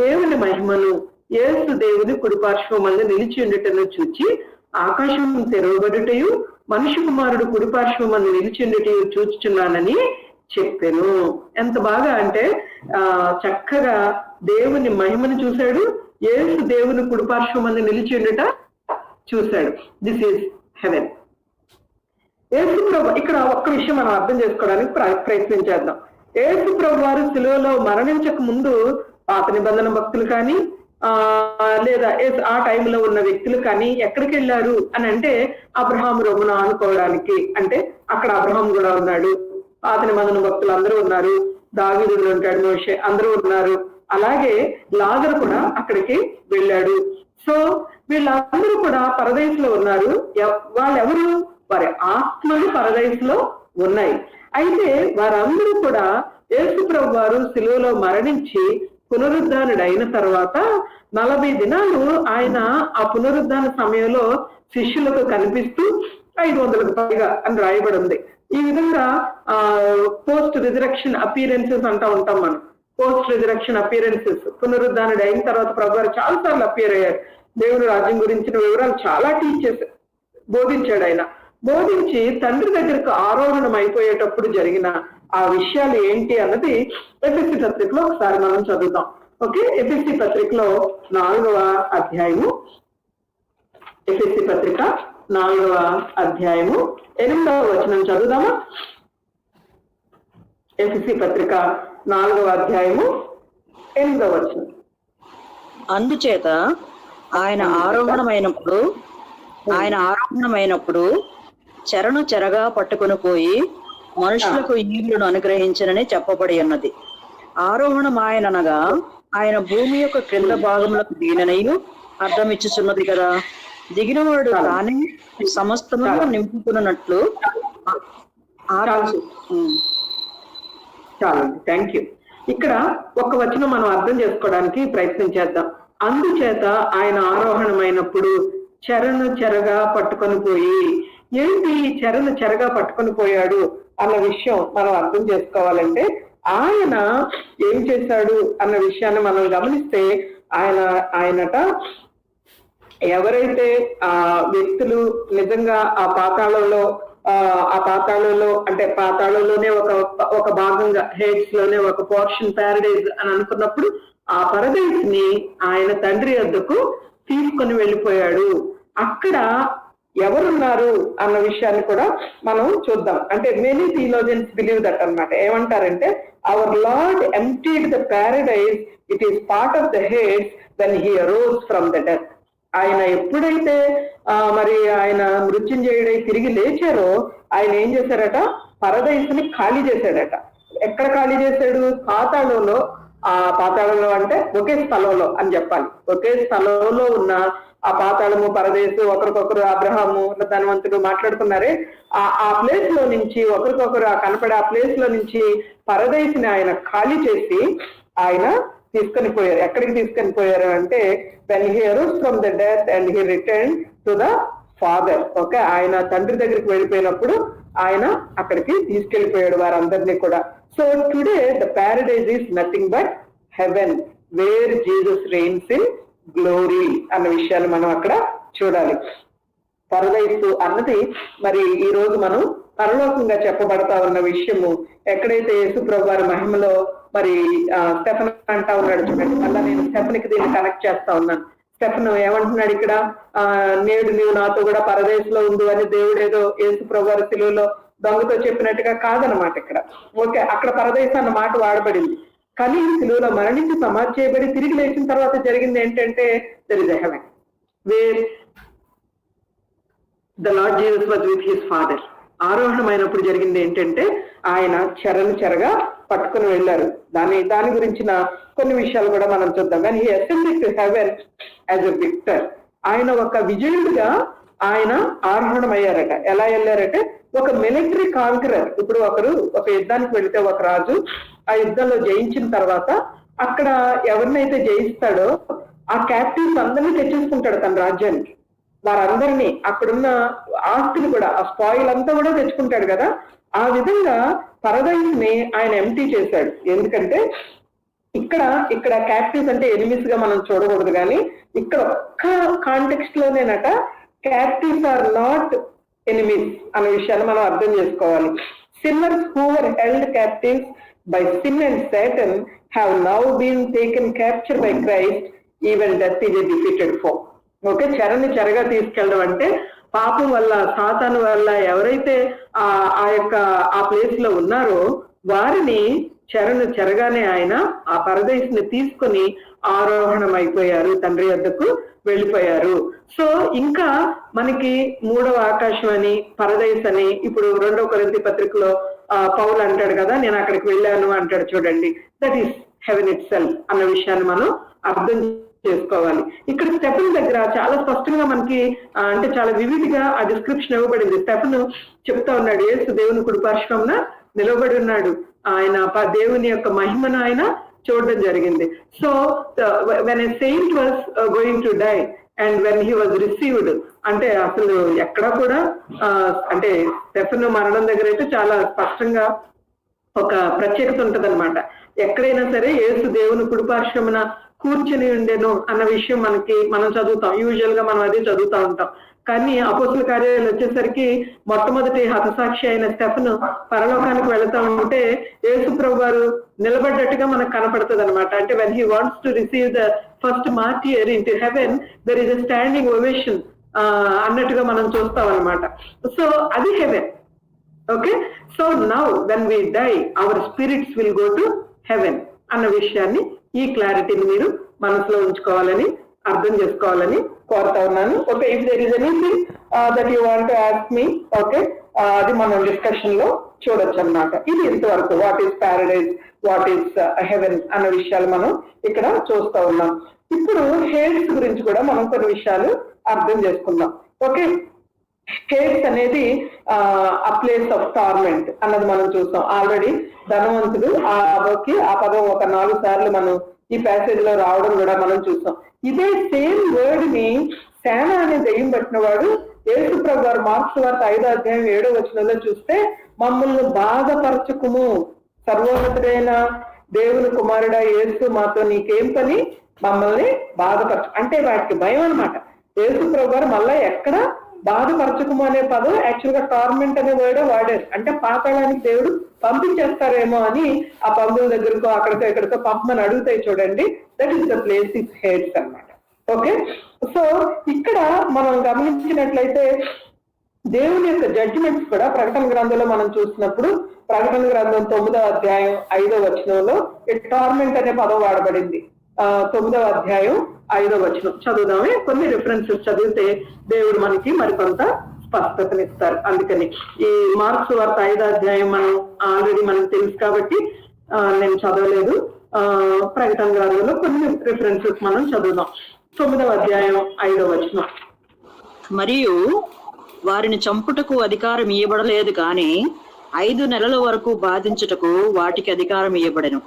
దేవుని మహిమను, యేసు దేవుని కుడిపార్శ్వమందు నిలిచి ఉండటను చూచి ఆకాశం తెరవబడుటయు మనిషి కుమారుడు కుడిపార్శ్వమందు నిలిచి ఉండటయు చూచుచున్నానని చెప్పాను. ఎంత బాగా అంటే చక్కగా దేవుని మహిమను చూశాడు, యేసు దేవుని కుడిపార్శ్వమందు నిలిచి ఉండట చూశాడు. This is heaven. యేసు ప్రభు, ఇక్కడ ఒక్క విషయం మనం అర్థం చేసుకోవడానికి ప్రయత్నం చేద్దాం. యేసు ప్రభు వారు శిలువలో మరణించక ముందు పాత నిబంధన భక్తులు కానీ లేదా ఆ టైంలో ఉన్న వ్యక్తులు కానీ ఎక్కడికి వెళ్ళారు అని అంటే అబ్రహాము రొమ్మున ఆనుకోవడానికి. అంటే అక్కడ అబ్రహాం కూడా ఉన్నాడు, పాత నిబంధన భక్తులు అందరూ ఉన్నారు, దావీదు ఉంటాడు, మోషే అందరూ ఉన్నారు. అలాగే లాజరు కూడా అక్కడికి వెళ్ళాడు. సో వీళ్ళందరూ కూడా పరదైస్ లో ఉన్నారు. వాళ్ళెవరు? వారి ఆత్మలు పరదైస్ లో ఉన్నాయి. అయితే వారందరూ కూడా యేసు ప్రభు వారు శిలువలో మరణించి పునరుద్ధానుడు అయిన తర్వాత 40 దినాలు ఆయన ఆ పునరుద్ధాన సమయంలో శిష్యులకు కనిపిస్తూ 500కు పైగా అని రాయబడి ఉంది. ఈ విధంగా పోస్ట్ రిజరక్షన్ అపియరెన్సెస్ అంటా ఉంటాం మనం. పోస్ట్ రిజరక్షన్ అపియరెన్సెస్, పునరుద్ధానుడు అయిన తర్వాత ప్రభు వారు చాలా సార్లు అపియర్ అయ్యారు. దేవుని రాజ్యం గురించిన వివరాలు చాలా టీచ్ చేశారు, బోధించాడు. ఆయన బోధించి తండ్రి దగ్గరకు ఆరోహణం అయిపోయేటప్పుడు జరిగిన ఆ విషయాలు ఏంటి అన్నది ఎఫెసీ పత్రికలో ఒకసారి మనం చదువుతాం. ఓకే, ఎఫెసీ పత్రికలో 4వ అధ్యాయము, ఎఫెసీ పత్రిక 4వ అధ్యాయము 8వ వచనం చదువుదామా? ఎఫెసీ పత్రిక 4వ అధ్యాయము 8వ వచనం. అందుచేత ఆయన ఆరోహణమైనప్పుడు చెరగా పట్టుకుని పోయి మనుషులకు ఈవులను అనుగ్రహించనని చెప్పబడి ఉన్నది. ఆరోహణం అనగా ఆయన భూమి యొక్క క్రింద భాగములకు దిగిననయు అర్థం ఇచ్చుచున్నది కదా. దిగినవాడు తానే సమస్తమును నింపుకున్నట్లు. చాలండి, థ్యాంక్ యూ. ఇక్కడ ఒక వచనం మనం అర్థం చేసుకోవడానికి ప్రయత్నం చేద్దాం. అందుచేత ఆయన ఆరోహణమైనప్పుడు చెరగా పట్టుకొని పోయి, ఏంటి చెరగా పట్టుకొని పోయాడు అన్న విషయం మనం అర్థం చేసుకోవాలంటే ఆయన ఏం చేశాడు అన్న విషయాన్ని మనం గమనిస్తే ఆయనట ఎవరైతే ఆ వ్యక్తులు నిజంగా ఆ పాతాళంలో అంటే పాతాళంలోనే ఒక భాగంగా హేడ్స్ లోనే ఒక పోర్షన్ ప్యారడైజ్ అని అనుకున్నప్పుడు ఆ పరదేశ్ ని ఆయన తండ్రి వద్దకు తీసుకొని వెళ్ళిపోయాడు. అక్కడ ఎవరున్నారు అన్న విషయాన్ని కూడా మనం చూద్దాం. అంటే మెనీ థియోలాజియన్స్ బిలీవ్ దట్ అన్నమాట. ఏమంటారంటే our Lord emptied the paradise, it is part of the Hades when he arose from the death. ఆయన ఎప్పుడైతే మరి ఆయన మృత్యుంజయుడై తిరిగి లేచారో ఆయన ఏం చేశారట, పరదైసుని ఖాళీ చేశాడట. ఎక్కడ ఖాళీ చేశాడు? పాతాళంలో. ఆ పాతాళంలో అంటే ఒకే స్థలంలో అని చెప్పాలి. ఒకే స్థలంలో ఉన్న ఆ పాతాళము పరదేశు ఒకరికొకరు అబ్రహాము ధనవంతుడు మాట్లాడుకున్నారే, ఆ ప్లేస్ లో నుంచి ఒకరికొకరు కనపడే ఆ ప్లేస్ లో నుంచి పరదేశిని ఆయన ఖాళీ చేసి ఆయన తీసుకొని పోయారు. ఎక్కడికి తీసుకొని పోయారు అంటే when he arose from the death and he return to the Father. Okay, ఆయన తండ్రి దగ్గరికి వెళ్ళిపోయినప్పుడు ఆయన అక్కడికి తీసుకెళ్లిపోయాడు వారందరినీ కూడా. So today the paradise is nothing but heaven where Jesus reigns in glory అన్న విషయాన్ని మనం అక్కడ చూడాలి. పరదైసు అన్నది మరి ఈ రోజు మనం పరలోకంగా చెప్పబడతా ఉన్న విషయము. ఎక్కడైతే యేసు ప్రభు వారి మహిమలో మరి స్టెఫెన్ అంటా ఉన్నాడు చూడండి, మళ్ళా నేను స్టెఫెన్కి దీన్ని కనెక్ట్ చేస్తా ఉన్నాను. స్టెఫెన్ ఏమంటున్నాడు ఇక్కడ, నేడు నీవు నాతో కూడా పరదేశంలో ఉండు అని దేవుడు ఏదో యేసు ప్రభు వారి శిలువలో దొంగతో చెప్పినట్టుగా కాదనమాట ఇక్కడ. ఓకే, అక్కడ పరదేశం అన్న మాట వాడబడింది. కానీ శిలువలో మరణించి సమాధి చేయబడి తిరిగి లేచిన తర్వాత జరిగింది ఏంటంటే there is a heaven where the Lord Jesus was with his father. ఆరోహణమైనప్పుడు జరిగింది ఏంటంటే ఆయన చెరగా పట్టుకుని వెళ్ళారు. దాని గురించిన కొన్ని విషయాలు కూడా మనం చూద్దాం. కానీ he ascended to heaven as a victor. ఆయన ఒక విజయుడిగా ఆయన ఆరోహణం అయ్యారట. ఎలా వెళ్ళారంటే ఒక మిలిటరీ కాంకరర్. ఇప్పుడు ఒక యుద్ధానికి వెళితే ఒక రాజు ఆ యుద్ధంలో జయించిన తర్వాత అక్కడ ఎవరినైతే జయిస్తాడో ఆ క్యాప్టివ్స్ అందరినీ తెచ్చేసుకుంటాడు తన రాజ్యానికి. వారందరినీ అక్కడున్న ఆస్తిని కూడా, ఆ స్పాయిల్ అంతా కూడా తెచ్చుకుంటాడు కదా. ఆ విధంగా పరదైస్ ని ఆయన ఎంటీ చేశాడు. ఎందుకంటే ఇక్కడ క్యాప్టివ్స్ అంటే ఎనిమిస్ గా మనం చూడకూడదు, కానీ ఇక్కడ ఒక్క కాంటెక్స్ట్ లోనేనట క్యాప్టివ్స్ ఆర్ నాట్ ఎనిమీస్ అనే విషయాన్ని మనం అర్థం చేసుకోవాలి. Sinners who were held captives by sin and Satan have now been taken capture by Christ, even death is a defeated foe. Okay, చెరగా తీసుకెళ్ళడం అంటే పాపం వల్ల, సాతాను వల్ల ఎవరైతే ఆ ప్లేస్ లో ఉన్నారో వారిని చెరగానే ఆయన ఆ పరదేశిని తీసుకొని ఆరోహణం అయిపోయారు, తండ్రి వద్దకు వెళ్ళిపోయారు. సో ఇంకా మనకి మూడవ ఆకాశం అని, పరదేశ్ అని, ఇప్పుడు 2వ కొరింథీ పత్రికలో పౌలు అంటాడు కదా, నేను అక్కడికి వెళ్ళాను అంటాడు చూడండి. That is haven it self అన్న విషయాన్ని మనం అర్థం చేసుకోవాలి. ఇక్కడ స్టెఫెన్ దగ్గర చాలా స్పష్టంగా మనకి అంటే చాలా వివిధిగా ఆ డిస్క్రిప్షన్ ఇవ్వబడింది. స్టెఫెన్ చెప్తా ఉన్నాడు, యేసు దేవుని కుడిపార్శ్వమున నిలబడి ఉన్నాడు, ఆయన దేవుని యొక్క మహిమను ఆయన చూడడం జరిగింది. So when a saint was going to die and when he was received, అంటే అసలు ఎక్కడా కూడా అంటే స్టెఫెన్ మరణం దగ్గర అయితే చాలా స్పష్టంగా ఒక ప్రత్యేకత ఉంటది అనమాట. ఎక్కడైనా సరే యేసు దేవుని కుడిపార్శ్వమున కూర్చుని ఉండేను అన్న విషయం మనం చదువుతాం. యూజువల్ గా మనం అదే చదువుతా ఉంటాం. కానీ అపోస్తుల కార్యాలు వచ్చేసరికి మొట్టమొదటి హతసాక్షి అయిన స్టెఫెన్ పరలోకానికి వెళుతూ ఉంటే యేసు ప్రభు వారు నిలబడ్డట్టుగా మనకు కనపడుతుంది అనమాట. అంటే when he wants to receive the first martyr in to heaven there is a standing ovation అన్నట్టుగా మనం చూస్తాం అనమాట. సో అది heaven. Okay, so now when we die our spirits will go to heaven అన్న విషయాన్ని, ఈ క్లారిటీని మీరు మనసులో ఉంచుకోవాలని, అర్థం చేసుకోవాలని కోరుతా ఉన్నాను. Okay, if there is anything that you want to ask me, okay, అది మనం డిస్కషన్ లో చూడొచ్చు అన్నమాట. ఇది ఇంతవరకు what is paradise, what is heaven అన్న విషయాలు మనం ఇక్కడ చూస్తూ ఉన్నాం. ఇప్పుడు హేడ్స్ గురించి కూడా మనం కొన్ని విషయాలు అర్థం చేసుకుందాం. ఓకే, హేడ్స్ అనేది ఆ ప్లేస్ ఆఫ్ టార్మెంట్ అన్నది మనం చూస్తాం. ఆల్రెడీ ధనవంతుడు ఆ పదం ఒక 4 సార్లు మనం ఈ ప్యాసేజ్ లో రావడం కూడా మనం చూస్తాం. ఇదే సేమ్ వర్డ్ ని సేన అనే దెయ్యం పట్టిన వాడు యేసు ప్రభు వారు మార్క్స్ వార్త 5వ అధ్యాయం 7వ వచనంలో చూస్తే, మమ్మల్ని బాధపరచుకుము, సర్వోన్నతుడైన దేవుని కుమారుడా యేసు మాతో నీకేం పని, మమ్మల్ని బాధపరచు అంటే వాటికి భయం అనమాట. యేసు ప్రభు వారు మళ్ళా ఎక్కడ బాధపరచకము అనే పదం యాక్చువల్ గా టార్మెంట్ అనే వర్డ్ వాడారు. అంటే పాతాళానికి దేవుడు పంపించేస్తారేమో అని ఆ పందుల దగ్గరకో అక్కడికో ఎక్కడికో పంపమని అడుగుతాయి చూడండి. That is the place is Hades అన్నమాట. ఓకే, సో ఇక్కడ మనం గమనించినట్లయితే దేవుని యొక్క జడ్జిమెంట్స్ కూడా ప్రకటన గ్రంథంలో మనం చూసినప్పుడు ప్రకటన గ్రంథం 9వ అధ్యాయం 5వ వచనంలో టార్మెంట్ అనే పదం వాడబడింది. 9వ అధ్యాయం 5వ వచనం చదువుదామే. కొన్ని రిఫరెన్సెస్ చదివితే దేవుడు మనకి మరికొంత స్పష్టతనిస్తారు. అందుకని ఈ మార్క్స్ వార్త 5వ అధ్యాయం మనం ఆల్రెడీ మనకు తెలుసు కాబట్టి నేను చదవలేదు. ప్రకటన గ్రంథంలో కొన్ని రిఫరెన్సెస్ మనం చదువుదాం. 9వ అధ్యాయం 5వ వచనం. మరియు వారిని చంపుటకు అధికారం ఇవ్వబడలేదు కానీ 5 నెలల వరకు బాధించుటకు వాటికి అధికారం ఇవ్వబడెను.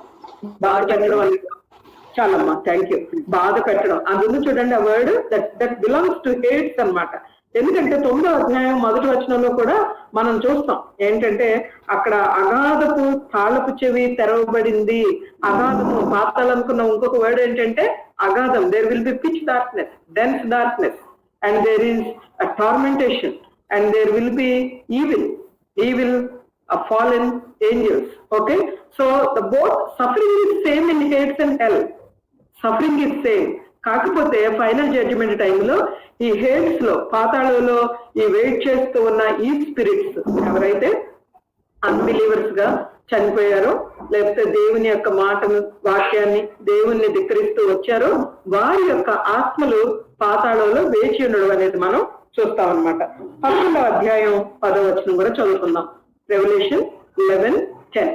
బాధ పెట్టడం చాలమ్మా, థ్యాంక్ యూ. బాధ పెట్టడం అందులో చూడండి, ఆ word that belongs to Hades అన్నమాట. ఎందుకంటే 9వ అధ్యాయం 1వ వచనంలో కూడా మనం చూస్తాం ఏంటంటే అక్కడ అగాధపు తాళపు చెవి తెరవబడింది. అగాధము పాతాలనుకున్న ఇంకొక వర్డ్ ఏంటంటే అగాధం. There will be pitch darkness, dense darkness, and there is a tormentation, and there will be evil fallen angels. Okay, so the both suffering is same in Hades and hell. Suffering is same. కాకపోతే final judgement టైంలో ఈ హేడ్స్ లో పాతాళంలో ఈ wait చేస్తూ ఉన్న ఈ spirits ఎవరైతే అన్బిలీవర్స్ గా చనిపోయారో లేకపోతే దేవుని యొక్క మాటను వాక్యాన్ని దేవుణ్ణి ధిక్కరిస్తూ వచ్చారో వారి యొక్క ఆత్మలు పాతాళంలో వేచి ఉండడం అనేది మనం చూస్తాం అనమాట. 11వ అధ్యాయం 10వ వచనం కూడా చదువుకుందాం. రెవల్యూషన్ 11:10.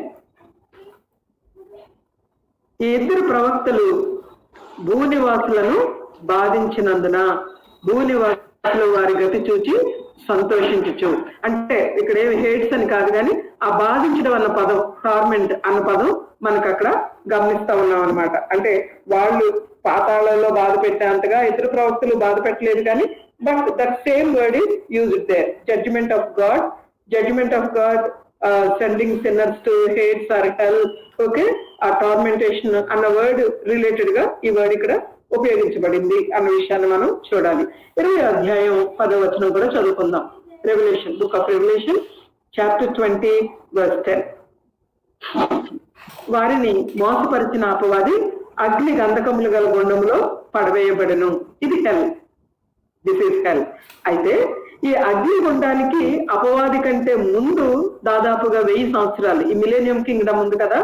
ఈ ఇద్దరు ప్రవక్తలు భూనివాసులను బాధించినందున భూనివాసులు వారి గతి చూచి సంతోషించచ్చు. అంటే ఇక్కడ ఏమి హేట్స్ అని కాదు కానీ ఆ బాధించడం అన్న పదం, టార్మెంట్ అన్న పదం మనకు అక్కడ గమనిస్తా ఉన్నాం అనమాట. అంటే వాళ్ళు పాతాళంలో బాధ పెట్టేంతగా ఇతర ప్రవక్తలు బాధ పెట్టలేదు కానీ but that same word is used there. Judgement of God sending sinners to Hades or hell. Okay, ఆ టార్మెంటేషన్ అన్న వర్డ్ రిలేటెడ్ గా ఈ వర్డ్ ఇక్కడ ఉపయోగించబడింది అన్న విషయాన్ని మనం చూడాలి. 20వ అధ్యాయం 10వ వచనం కూడా చదువుకుందాం. Revolution, book of Revelation chapter 20:10. వారిని మోసపరిచిన అపవాది అగ్ని గంధకములు గల గుండంలో పడవేయబడను. ఇది హెల్, దిస్ ఈస్ హెల్. అయితే ఈ అగ్ని గుండానికి అపవాది కంటే ముందు దాదాపుగా 1000 సంవత్సరాలు ఈ మిలేనియం కింగ్డమ్ ఉంది కదా,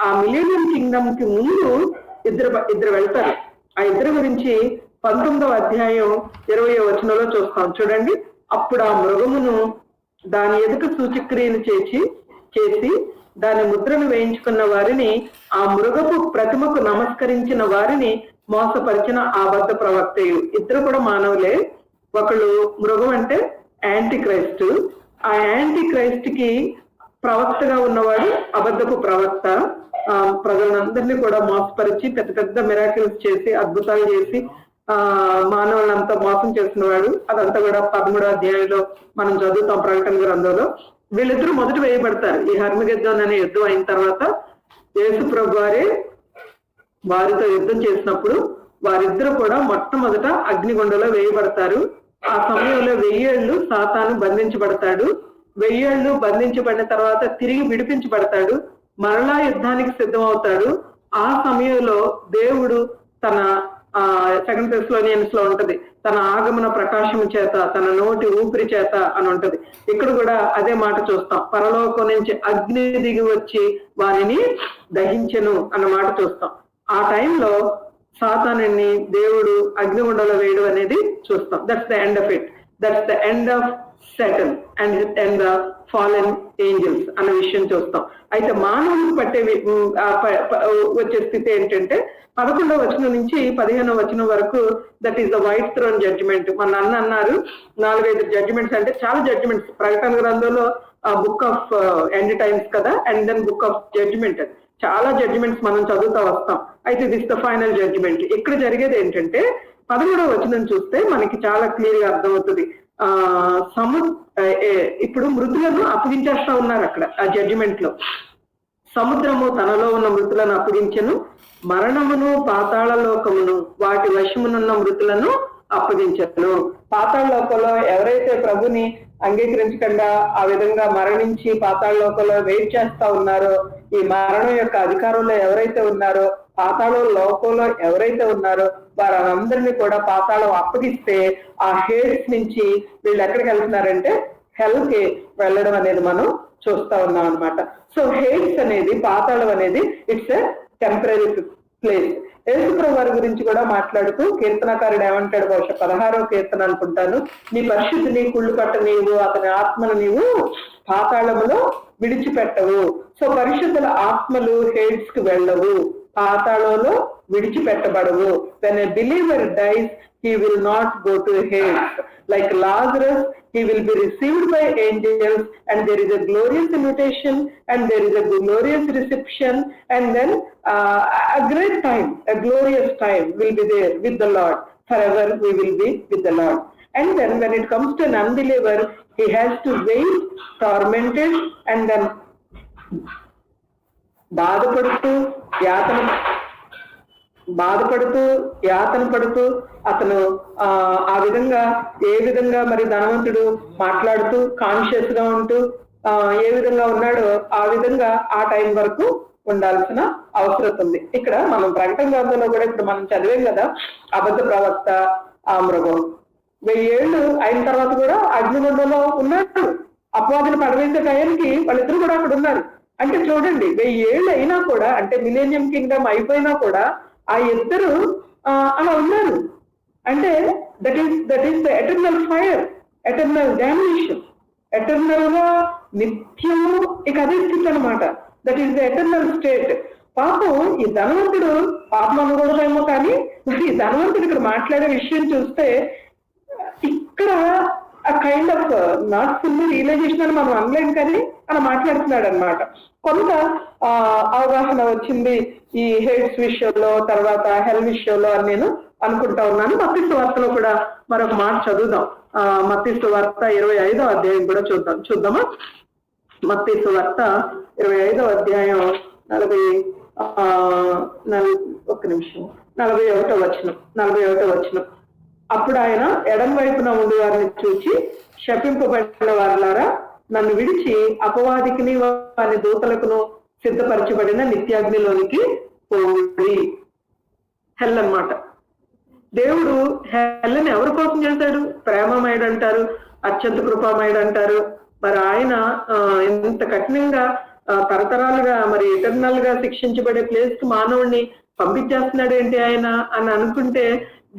ఆ మిలేనియం కింగ్డమ్ కి ముందు ఇద్దరు వెళ్తారు. ఆ ఇద్దరు గురించి 19వ అధ్యాయం 20వ వచనంలో చూస్తాం చూడండి. అప్పుడు ఆ మృగమును దాని ఎదుక సూచక్రియలు చేసి దాని ముద్రను వేయించుకున్న వారిని, ఆ మృగపు ప్రతిమకు నమస్కరించిన వారిని మోసపరిచిన అబద్ధ ప్రవక్తయు. ఇద్దరు కూడా మానవులే. ఒకళ్ళు మృగం అంటే యాంటీ క్రైస్ట్, ఆ యాంటీ క్రైస్ట్ కి ప్రవక్తగా ఉన్నవాడు అబద్ధపు ప్రవక్త. ప్రజలందరినీ కూడా మోసపరిచి పెద్ద పెద్ద మిరాకిల్స్ చేసి అద్భుతాలు చేసి మానవులంతా మోసం చేసిన వాడు. అదంతా కూడా 13వ అధ్యాయంలో మనం చదువుతాం ప్రకటన గ్రంథంలో. వీళ్ళిద్దరూ మొదట వేయబడతారు. ఈ హర్మగెద్దోన్ అనే యుద్ధం అయిన తర్వాత యేసు ప్రభు వారితో యుద్ధం చేసినప్పుడు వారిద్దరూ కూడా మొట్టమొదట అగ్నిగుండంలో వేయబడతారు. ఆ సమయంలో 1000 ఏళ్ళు సాతాను బంధించబడతాడు. 1000 ఏళ్ళు బంధించబడిన తర్వాత తిరిగి విడిపించబడతాడు. మరలా యుద్ధానికి సిద్ధమవుతాడు. ఆ సమయంలో దేవుడు తన 2 Thessalonians లో ఉంటది, తన ఆగమన ప్రకాశం చేత, తన నోటి ఊపిరి చేత అని ఉంటది. ఇక్కడ కూడా అదే మాట చూస్తాం. పరలోకం నుంచి అగ్ని దిగి వచ్చి వారిని దహించెను అన్న మాట చూస్తాం. ఆ టైంలో సాతానుని దేవుడు అగ్నిగుండంలో వేయడం అనేది చూస్తాం. That's the end of it. That's the end of Satan and the fallen angels అన్న విషయం చూస్తాం. అయితే మానవులకు పట్టే వచ్చే స్థితి ఏంటంటే 11వ వచనం నుంచి 15వ వచనం వరకు that is the white throne judgement. మన అన్నారు 4-5 జడ్జిమెంట్స్, అంటే చాలా జడ్జిమెంట్స్ ప్రకటన గ్రంథంలో బుక్ ఆఫ్ ఎండ్ టైమ్స్ కదా, and then book of judgement. చాలా జడ్జిమెంట్స్ మనం చదువుతా వస్తాం. అయితే దిస్ ద ఫైనల్ జడ్జిమెంట్. ఇక్కడ జరిగేది ఏంటంటే 13వ వచనం చూస్తే మనకి చాలా క్లియర్ గా అర్థమవుతుంది. ఇప్పుడు మృతులను అప్పగించేస్తా ఉన్నారు అక్కడ ఆ జడ్జిమెంట్ లో. సముద్రము తనలో ఉన్న మృతులను అప్పగించెను, మరణమును పాతాళ లోకమును వాటి వశమునున్న మృతులను అప్పగించను. పాతాళ లోకంలో ఎవరైతే ప్రభుని అంగీకరించకుండా ఆ విధంగా మరణించి పాతాళ లోకంలో వెయిట్ చేస్తా ఉన్నారో, ఈ మరణం యొక్క అధికారంలో ఎవరైతే ఉన్నారో, పాతాళ లోకంలో ఎవరైతే ఉన్నారో వారందరినీ కూడా పాతాళం అప్పగిస్తే ఆ హేడ్స్ నుంచి వీళ్ళు ఎక్కడికి వెళ్తున్నారంటే హెల్ కి వెళ్ళడం అనేది మనం చూస్తా ఉన్నాం అనమాట. సో హేడ్స్ అనేది, పాతాళం అనేది ఇట్స్ ఎ టెంపరీ ప్లేస్. యేసుప్రభు వారి గురించి కూడా మాట్లాడుతూ కీర్తనకారుడు ఏమంటాడు, బహుశా 16వ కీర్తన అనుకుంటాను, నీ పరిశుద్ధిని కుళ్ళు పట్ట నీవు అతని ఆత్మను నీవు పాతాళములో విడిచిపెట్టవు. సో పరిశుద్ధుల ఆత్మలు హేడ్స్ కి వెళ్ళవు, పాతాళంలో విడిచిపెట్టబడవు. when a believer dies he will not go to Hades. Like Lazarus, he will be received by angels, and there is a glorious invitation and there is a glorious reception, and then a great time, a glorious time will be there with the Lord. Forever we will be with the Lord. And then when it comes to an unbeliever, he has to wait tormented and then బాధపడుతూ యాతన పడుతూ అతను ఆ విధంగా ఏ విధంగా మరి ధనవంతుడు మాట్లాడుతూ కాన్షియస్ గా ఉంటూ ఏ విధంగా ఉన్నాడో ఆ విధంగా ఆ టైం వరకు ఉండాల్సిన అవసరం ఉంది. ఇక్కడ మనం ప్రకటన గ్రంథంలో కూడా ఇప్పుడు మనం చదివాం కదా, అబద్ధ ప్రవక్త ఆ మృగం 1000 ఏళ్ళు అయిన తర్వాత కూడా అగ్నిగుండంలో ఉన్నాడు. అపవాదిని పడవేసే టైంకి వాళ్ళిద్దరు కూడా అక్కడ ఉన్నారు. అంటే చూడండి, 1000 ఏళ్ళు అయినా కూడా, అంటే మిలేనియం కింగ్డమ్ అయిపోయినా కూడా ఆ ఇద్దరు అలా ఉన్నారు. అంటే that is the eternal fire, eternal domination, eternal గా నిత్యము ఇక అదే స్థితి అనమాట. That is the eternal state. పాపం ఈ ధనవంతుడు పాపం అనకూడదేమో, కానీ ఈ ధనవంతుడు ఇక్కడ మాట్లాడే విషయం చూస్తే ఇక్కడ ఆ kind of not full realisation అని మనం అనలేం, కానీ అలా మాట్లాడుతున్నాడు అనమాట. కొంత అవగాహన వచ్చింది ఈ హేడ్స్ విషయంలో, తర్వాత హెల్ విషయంలో అని నేను అనుకుంటా ఉన్నాను. మత్తయి సువార్తలో కూడా మరొక మాట చదువుదాం. మత్తయి సువార్త 25వ అధ్యాయం కూడా చూద్దామా. మత్తయి సువార్త 25వ అధ్యాయం 41వ వచనం. అప్పుడు ఆయన ఎడం వైపున ఉండి వారిని చూచి, శపింపబడిన వారులారా, నన్ను విడిచి అపవాదికిని వారి దూతలకును సిద్ధపరచబడిన నిత్యాగ్నిలోనికి పోయి. హెల్ అన్నమాట. దేవుడు హెల్ని ఎవరి కోసం చేశాడు? ప్రేమమయుడు అంటారు, అత్యంత కృపామయుడు అంటారు. మరి ఆయన ఎంత కఠినంగా తరతరాలుగా మరి ఎటర్నల్ గా శిక్షించబడే ప్లేస్ కి మానవుడిని పంపించేస్తున్నాడు ఏంటి ఆయన అని అనుకుంటే,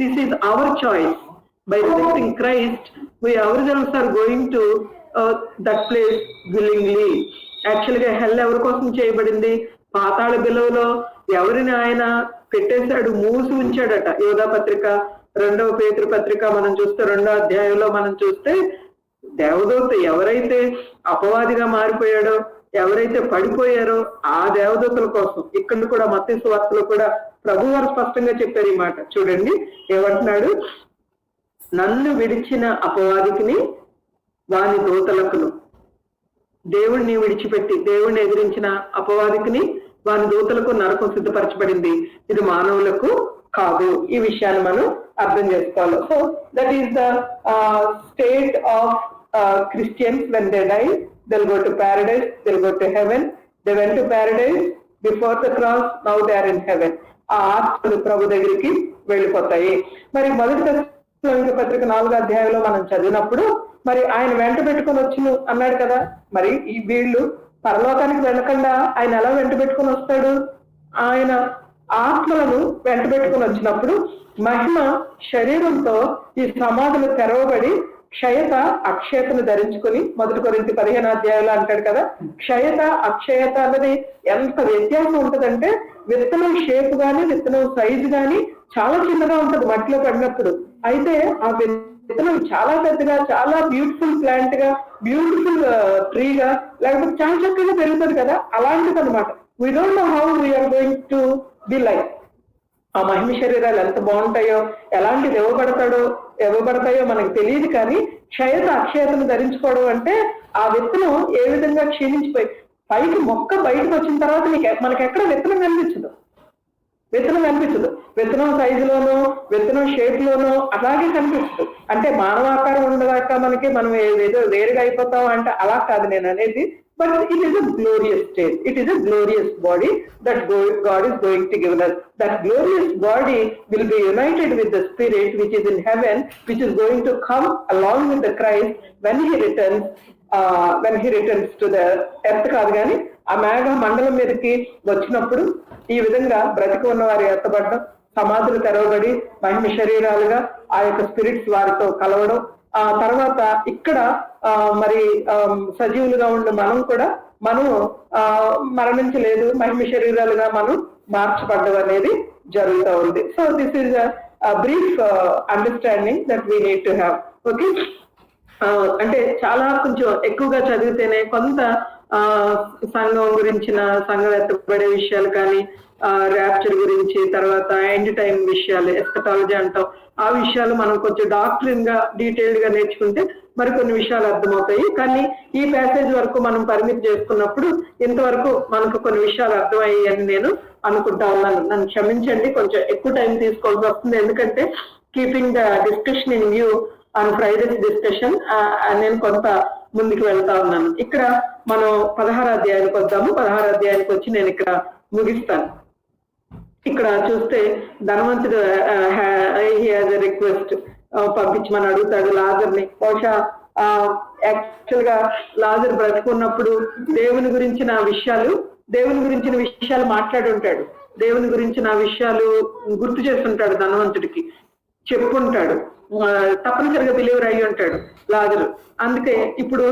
this is our choice. By rejecting Christ we ourselves are going to that place willingly. Actual గా హెల్ ఎవరి కోసం చేయబడింది? పాతాళ బిలవలో ఎవరిని ఆయన పెట్టేశాడు, మూసి ఉంచాడట. యోధా పత్రిక 2వ పేతురు పత్రిక మనం చూస్తే 2వ అధ్యాయంలో మనం చూస్తే, దేవదూత ఎవరైతే అపవాదిగా మారిపోయాడో, ఎవరైతే పడిపోయారో ఆ దేవదూతల కోసం ఇక్కడ కూడా మత్తయి సువార్తలో కూడా ప్రభు వారు స్పష్టంగా చెప్పారు ఈ మాట. చూడండి ఏమంటున్నాడు, నన్ను విడిచిన అపవాదికిని వాని దూతలకును. దేవుడిని విడిచిపెట్టి దేవుడిని ఎదిరించిన అపవాదికిని వాని దూతలకు నరకం సిద్ధపరచబడింది, ఇది మానవులకు కాదు. ఈ విషయాన్ని మనం అర్థం చేసుకోవాలి. So that is the state of Christians when they die. They'll go to paradise, they'll go to heaven. They went to paradise before the cross, now they are in heaven. ఆ ఆత్మలు ప్రభు దగ్గరికి వెళ్ళిపోతాయి. మరి మొదటి తెస్సలోనిక పత్రిక 4వ అధ్యాయంలో మనం చదివినప్పుడు మరి ఆయన వెంట పెట్టుకొని వచ్చును అన్నాడు కదా. మరి ఈ వీళ్ళు పరలోకానికి వెళ్ళకుండా ఆయన ఎలా వెంట పెట్టుకొని వస్తాడు? ఆయన ఆత్మలను వెంట పెట్టుకొని వచ్చినప్పుడు మహిమ శరీరంతో ఈ సమాధులు తెరవబడి క్షయత అక్షయతను ధరించుకుని, 1 కొరింథీ 15వ అధ్యాయంలో అంటాడు కదా, క్షయత అక్షయత అన్నది ఎంత వ్యత్యాసం ఉంటదంటే, విత్తనం షేప్ గాని విత్తనం సైజు గాని చాలా చిన్నగా ఉంటది మట్టిలో పడినప్పుడు. అయితే ఆ విత్తనం చాలా పెద్దగా, చాలా బ్యూటిఫుల్ ప్లాంట్ గా, బ్యూటిఫుల్ ట్రీగా, లేకపోతే చాలా చక్కగా పెరుగుతుంది కదా, అలాంటిది అనమాట. We don't know how we are going to be like. ఆ మహిమ శరీరాలు ఎంత బాగుంటాయో, ఎలాంటిది ఇవ్వబడతాయో మనకు తెలియదు. కానీ క్షయత అక్షయతను ధరించుకోవడం అంటే ఆ విత్తనం ఏ విధంగా క్షీణించిపోయి పైకి మొక్క బయటకు వచ్చిన తర్వాత మనకి ఎక్కడ విత్తనం కనిపించదు. విత్తనం కనిపించదు. విత్తనం సైజులోనో విత్తనం షేప్ లోనో అలాగే కనిపించదు. అంటే మానవాకారం ఉండదాకా మనకి మనం ఏదో వేరుగా అయిపోతాం అంటే అలా కాదు నేను అనేది. But it is a glorious state. It is a glorious body that God is going to give us. That glorious body will be united with the spirit which is in heaven, which is going to come along with the Christ when he returns to the earth కాదు కానీ ఆ మేఘ మండలం మీదకి వచ్చినప్పుడు ఈ విధంగా బ్రతికి ఉన్న వారు ఎత్తబడడం, సమాధులు తెరవబడి మహిమ శరీరాలుగా ఆ యొక్క స్పిరిట్స్ వారితో కలవడం, ఆ తర్వాత ఇక్కడ మరి సజీవులుగా ఉండే మనం కూడా మనము మరణించలేదు, మహిమ శరీరాలుగా మనం మార్చబడ్డం అనేది జరుగుతూ ఉంది. So this is brief understanding that we need to have. Okay, అంటే చాలా కొంచెం ఎక్కువగా చదివితేనే కొంత సంఘం గురించిన సంఘం ఎత్తబడే విషయాలు కానీ ర్యాప్చర్ గురించి, తర్వాత ఎండ్ టైం విషయాలు, ఎస్కటాలజీ అంటాం, ఆ విషయాలు మనం కొంచెం డాక్టరీన్ గా డీటెయిల్డ్ గా నేర్చుకుంటే మరికొన్ని విషయాలు అర్థమవుతాయి. కానీ ఈ ప్యాసేజ్ వరకు మనం పరిమితి చేసుకున్నప్పుడు ఇంతవరకు మనకు కొన్ని విషయాలు అర్థమయ్యాయి అని నేను అనుకుంటా ఉన్నాను. నన్ను క్షమించండి, కొంచెం ఎక్కువ టైం తీసుకోవాల్సి వస్తుంది, ఎందుకంటే keeping the discussion in view on Fridays discussion నేను కొంత ముందుకు వెళ్తా ఉన్నాను. ఇక్కడ మనం 16వ అధ్యాయానికి వద్దాము. 16వ అధ్యాయానికి వచ్చి నేను ఇక్కడ ముగిస్తాను. ఇక్కడ చూస్తే ధనవంతుడు రిక్వెస్ట్ పంపించమని అడుగుతాడు లాజర్ని. బహుశా యాక్చువల్ గా లాజర్ బ్రతుకున్నప్పుడు దేవుని గురించిన విషయాలు మాట్లాడి ఉంటాడు, దేవుని గురించిన విషయాలు గుర్తు చేస్తుంటాడు, ధనవంతుడికి చెప్పుంటాడు, తప్పనిసరిగా బిలీవర్ అయ్యి ఉంటాడు లాజరు. అందుకే ఇప్పుడు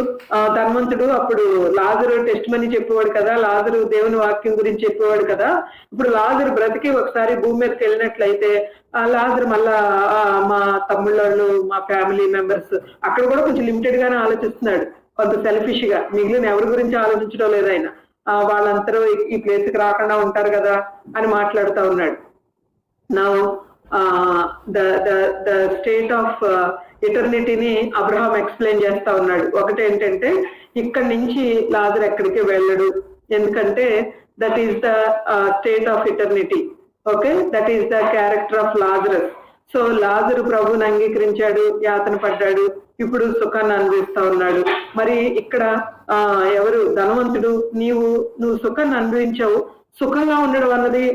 ధనవంతుడు అప్పుడు లాజరు టెస్ట్ మనీ చెప్పేవాడు కదా, లాజరు దేవుని వాక్యం గురించి చెప్పేవాడు కదా. ఇప్పుడు లాజరు బ్రతికి ఒకసారి భూమి మీదకి వెళ్ళినట్లయితే లాజరు మళ్ళా మా తమ్ముళ్ళు, మా ఫ్యామిలీ మెంబర్స్ అక్కడ కూడా కొంచెం లిమిటెడ్ గానే ఆలోచిస్తున్నాడు, కొంత సెల్ఫిష్ గా. మిగిలిన ఎవరి గురించి ఆలోచించడం లేదు ఆయన. వాళ్ళందరూ ఈ ప్లేస్ కి రాకుండా ఉంటారు కదా అని మాట్లాడుతూ ఉన్నాడు. నా the state of ఎటర్నిటీని అబ్రహాం ఎక్స్ప్లెయిన్ చేస్తా ఉన్నాడు. ఒకటి ఏంటంటే ఇక్కడి నుంచి లాజర్ ఎక్కడికి వెళ్ళడు, ఎందుకంటే that is the state of eternity. Okay, that is the character of Lazarus. So లాజరు ప్రభువుని అంగీకరించాడు, యాతన పడ్డాడు, ఇప్పుడు సుఖాన్ని అనుభవిస్తా ఉన్నాడు. మరి ఇక్కడ ఎవరు ధనవంతుడు, నువ్వు సుఖాన్ని అనుభవించావు, సుఖంగా ఉండడం అన్నది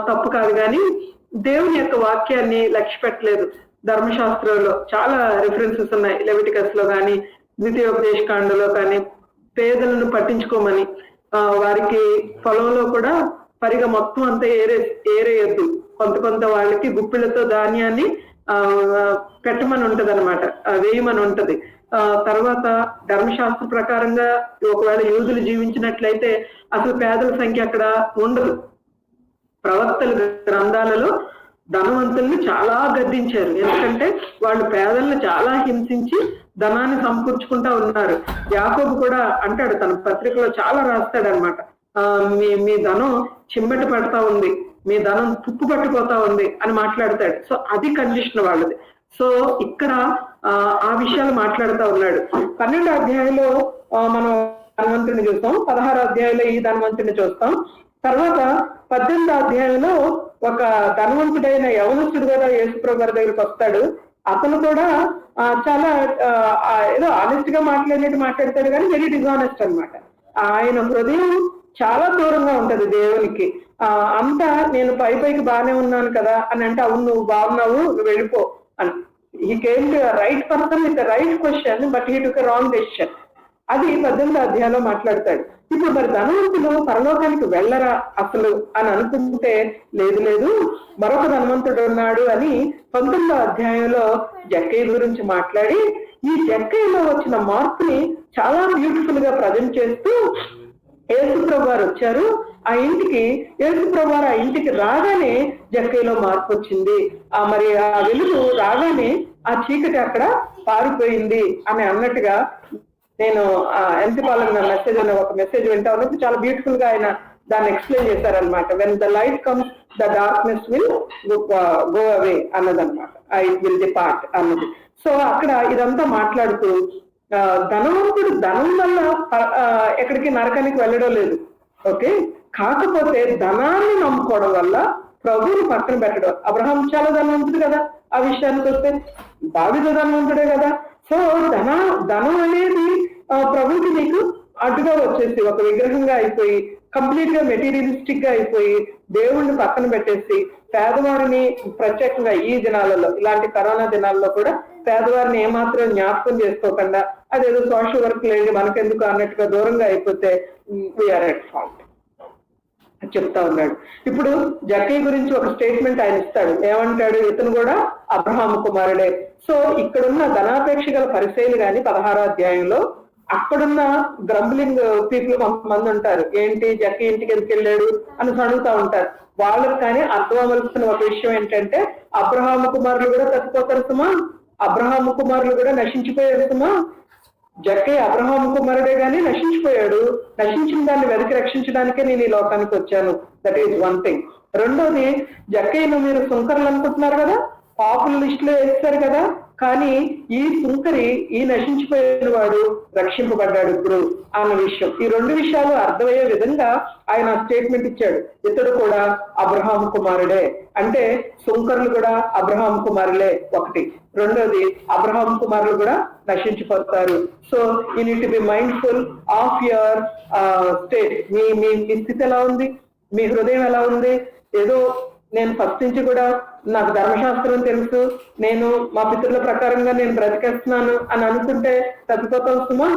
తప్పు కాదు, కానీ దేవుని యొక్క వాక్యాన్ని లక్ష్య పెట్టలేదు. ధర్మశాస్త్రంలో చాలా రిఫరెన్సెస్ ఉన్నాయి, లెవిటికస్ లో కానీ ద్వితీయోపదేశ కాండలో కానీ పేదలను పట్టించుకోమని, వారికి పొలంలో కూడా పరిగా మొత్తం అంతా ఏరేయద్దు, కొంత వాళ్ళకి గుప్పిళ్లతో ధాన్యాన్ని పెట్టమని ఉంటది అనమాట, వేయమని ఉంటది. తర్వాత ధర్మశాస్త్ర ప్రకారంగా ఒకవేళ యూదులు జీవించినట్లయితే అసలు పేదల సంఖ్య అక్కడ ఉండదు. ప్రవక్తల గ్రంథాలలో ధనవంతుల్ని చాలా గద్దించారు, ఎందుకంటే వాళ్ళు పేదలను చాలా హింసించి ధనాన్ని సమకూర్చుకుంటా ఉన్నారు. యాకోబు కూడా అంటాడు, తన పత్రికలో చాలా రాస్తాడు అనమాట, మీ ధనం చిమ్మటి పడతా ఉంది, మీ ధనం తుప్పు పట్టిపోతా ఉంది అని మాట్లాడతాడు. సో అది కండిషన్ వాళ్ళది. సో ఇక్కడ ఆ విషయాలు మాట్లాడుతూ ఉన్నాడు. 12వ అధ్యాయంలో మనం ధనవంతుడిని చూస్తాం, 16వ అధ్యాయంలో ఈ ధనవంతుడిని చూస్తాం. తర్వాత 18వ అధ్యాయంలో ఒక ధనవంతుడైన యవనస్తుడు కూడా యేసుప్రభు గారి దగ్గరికి వస్తాడు. అతను కూడా చాలా ఏదో ఆనెస్ట్ గా మాట్లాడతాడు కానీ వెరీ డిజానెస్ట్ అనమాట. ఆయన హృదయం చాలా దూరంగా ఉంటది దేవునికి. అంతా నేను పైకి బాగానే ఉన్నాను కదా అని అంటే, అవును నువ్వు బాగున్నావు, నువ్వు వెళ్ళిపో అని. He came to right person with right question, but he took wrong decision. అది 18వ అధ్యాయంలో మాట్లాడతాడు. ఇప్పుడు మరి ధనవంతులు పరలోకానికి వెళ్ళరా అసలు అని అనుకుంటే, లేదు మరొక ధనవంతుడు ఉన్నాడు అని 19వ అధ్యాయంలో జక్కయ్య గురించి మాట్లాడి, ఈ జక్కయ్యలో వచ్చిన మార్పుని చాలా బ్యూటిఫుల్ గా ప్రజెంట్ చేస్తూ యేసుప్రభు వారు వచ్చారు ఆ ఇంటికి. యేసుప్రభు వారు ఆ ఇంటికి రాగానే జక్కయ్యలో మార్పు వచ్చింది. మరి ఆ వెలుగు రాగానే ఆ చీకటి అక్కడ పారిపోయింది అని అన్నట్టుగా నేను ఎంతపాలన్న మెసేజ్ అనే ఒక మెసేజ్ వింటా ఉన్నప్పుడు చాలా బ్యూటిఫుల్ గా ఆయన దాన్ని ఎక్స్ప్లెయిన్ చేశారనమాట. When the light comes the darkness will go away అన్నదన్నమాట, ఇట్ విల్ డిపార్ట్ అన్నది. సో అక్కడ ఇదంతా మాట్లాడుతూ ధనవంతుడు ధనం వల్ల ఎక్కడికి నరకానికి వెళ్ళడం లేదు, ఓకే, కాకపోతే ధనాన్ని నమ్ముకోవడం వల్ల ప్రభువుని పక్కన పెట్టడం. అబ్రహాం చాలా ధనవంతుడు కదా, ఆ విషయానికి వస్తే దావీదు ధనవంతుడే కదా. సో ధనం అనేది ప్రభుకి నీకు అడ్డుగా వచ్చేసి ఒక విగ్రహంగా అయిపోయి, కంప్లీట్ గా మెటీరియలిస్టిక్ గా అయిపోయి, దేవుణ్ణి పక్కన పెట్టేసి పేదవారిని, ప్రత్యేకంగా ఈ దినాలలో, ఇలాంటి కరోనా దినాల్లో కూడా పేదవారిని ఏమాత్రం జ్ఞాపకం చేసుకోకుండా అదేదో సోషల్ వర్క్ లేదు మనకెందుకు అన్నట్టుగా దూరంగా అయిపోతే వీఆర్ ఎట్ ఫాల్ట్ చెప్తా ఉన్నాడు. ఇప్పుడు జక్కయ్య గురించి ఒక స్టేట్మెంట్ ఆయన ఇస్తాడు. ఏమంటాడు? ఇతను కూడా అబ్రహాము కుమారుడే. సో ఇక్కడున్న ధనాపేక్ష గల పరిసయ్యులు గాని 16వ అధ్యాయంలో అక్కడున్న గ్రంబ్లింగ్ పీపుల్ కొంతమంది ఉంటారు. ఏంటి జక్కయ్య ఇంటికి ఎందుకు వెళ్ళాడు అని అడుగుతా ఉంటారు. వాళ్ళకి కానీ అర్థం అవ్వాల్సిన ఒక విషయం ఏంటంటే, అబ్రహాము కుమారులు కూడా తప్పిపోతారు సుమా, అబ్రహాము కుమారులు కూడా నశించిపోయారు సుమా. జక్కయ్య అబ్రహాము కుమారుడే గాని నశించిపోయాడు. నశించిన దాన్ని వెనక్కి రక్షించడానికే నేను ఈ లోకానికి వచ్చాను. That is one thing. రెండోది, జక్కయ్యను మీరు సుంకర్లు అనుకుంటున్నారు కదా, పాపుల లిస్ట్ లో వేస్తారు కదా, కానీ ఈ సుంకరి, ఈ నశించిపోయిన వాడు రక్షింపబడ్డాడు ఇప్పుడు అన్న విషయం. ఈ రెండు విషయాలు అర్థమయ్యే విధంగా ఆయన స్టేట్మెంట్ ఇచ్చాడు. ఇతడు కూడా అబ్రహాం కుమారుడే అంటే సుంకర్లు కూడా అబ్రహాం కుమారులే ఒకటి. రెండోది, అబ్రహాం కుమారులు కూడా నశించిపోతారు. So you need to be mindful of your state. మీ స్థితి ఎలా ఉంది, మీ హృదయం ఎలా ఉంది? ఏదో నేను ఫస్ట్ నుంచి కూడా నాకు ధర్మశాస్త్రం తెలుసు, నేను మా పితృల ప్రకారంగా నేను బ్రతికేస్తున్నాను అని అనుకుంటే తప్పిపోతావు సుమా.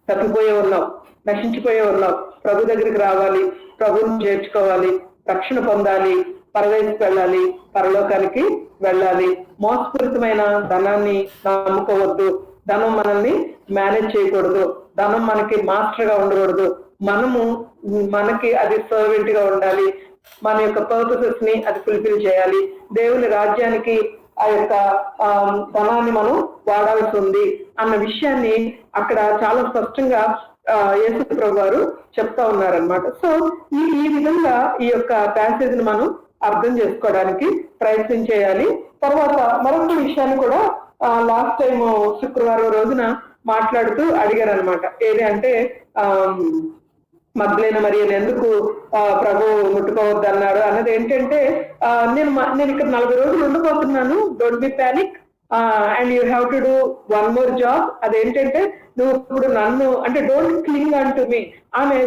తప్పిపోయే ఉన్నావు, నశించిపోయే ఉన్నావు. ప్రభు దగ్గరికి రావాలి, ప్రభువుని చేర్చుకోవాలి, రక్షణ పొందాలి, పరదేశకు వెళ్ళాలి, పరలోకానికి వెళ్ళాలి. మోసపూరితమైన ధనాన్ని నమ్ముకోవద్దు. ధనం మనల్ని మేనేజ్ చేయకూడదు. ధనం మనకి మాస్టర్ గా ఉండకూడదు. మనకి అది సర్వెంట్ గా ఉండాలి. మన యొక్క పర్పసెస్ ని అది ఫుల్ఫిల్ చేయాలి. దేవుని రాజ్యానికి ఆ యొక్క ధనాన్ని మనం వాడాల్సి ఉంది అన్న విషయాన్ని అక్కడ చాలా స్పష్టంగా యేసు ప్రభు వారు చెప్తా ఉన్నారనమాట. సో ఈ విధంగా ఈ యొక్క ప్యాసేజ్ ని మనం అర్థం చేసుకోవడానికి ప్రయత్నం చేయాలి. తర్వాత మరొక విషయాన్ని కూడా లాస్ట్ టైం శుక్రవారం రోజున మాట్లాడుతూ అడిగారు అనమాట. ఏది అంటే మగ్దలేన మరియను ఎందుకు ప్రభు ముట్టుకోవద్దు అన్నాడు అన్నది ఏంటంటే, నేను ఇక్కడ 40 రోజులు ఉండిపోతున్నాను, don't be panic and you have to do one more job. అదేంటంటే, నువ్వు ఇప్పుడు నన్ను అంటే డోంట్ క్లింగ్ అంటూ మీ. ఆమె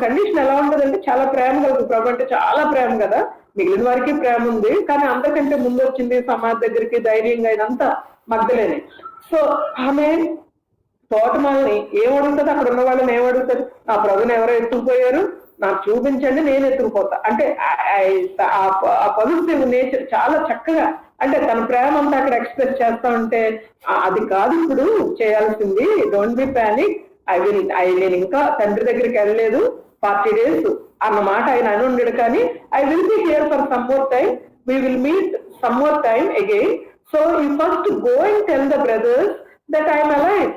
కండిషన్ ఎలా ఉంటుందంటే చాలా ప్రేమ కలదు. ప్రభు అంటే చాలా ప్రేమ కదా, మిగిలిన వారికి ప్రేమ ఉంది, కానీ అంతకంటే ముందు వచ్చింది సమాజ్ దగ్గరికి ధైర్యంగా ఇదంతా మగ్దలేనే. సో ఆమె తోటమాలని ఏమడుగుతుంది, అక్కడ ఉన్న వాళ్ళని ఏమడుగుతుంది, నా ప్రభుని ఎవరో ఎత్తుకుపోయారు, నాకు చూపించండి, నేను ఎత్తుకుపోతా అంటే. ఆ పాజిటివ్ నేచర్ చాలా చక్కగా, అంటే తన ప్రేమ అంతా అక్కడ ఎక్స్ప్రెస్ చేస్తా ఉంటే, అది కాదు ఇప్పుడు చేయాల్సింది, డోంట్ బి పానిక్, నేను ఇంకా తండ్రి దగ్గరికి వెళ్ళలేదు 40 days అన్న మాట ఆయన అని ఉండడు. కానీ I will be here for some more time, we will meet some more time again. So you first go and tell the brothers that I'm alive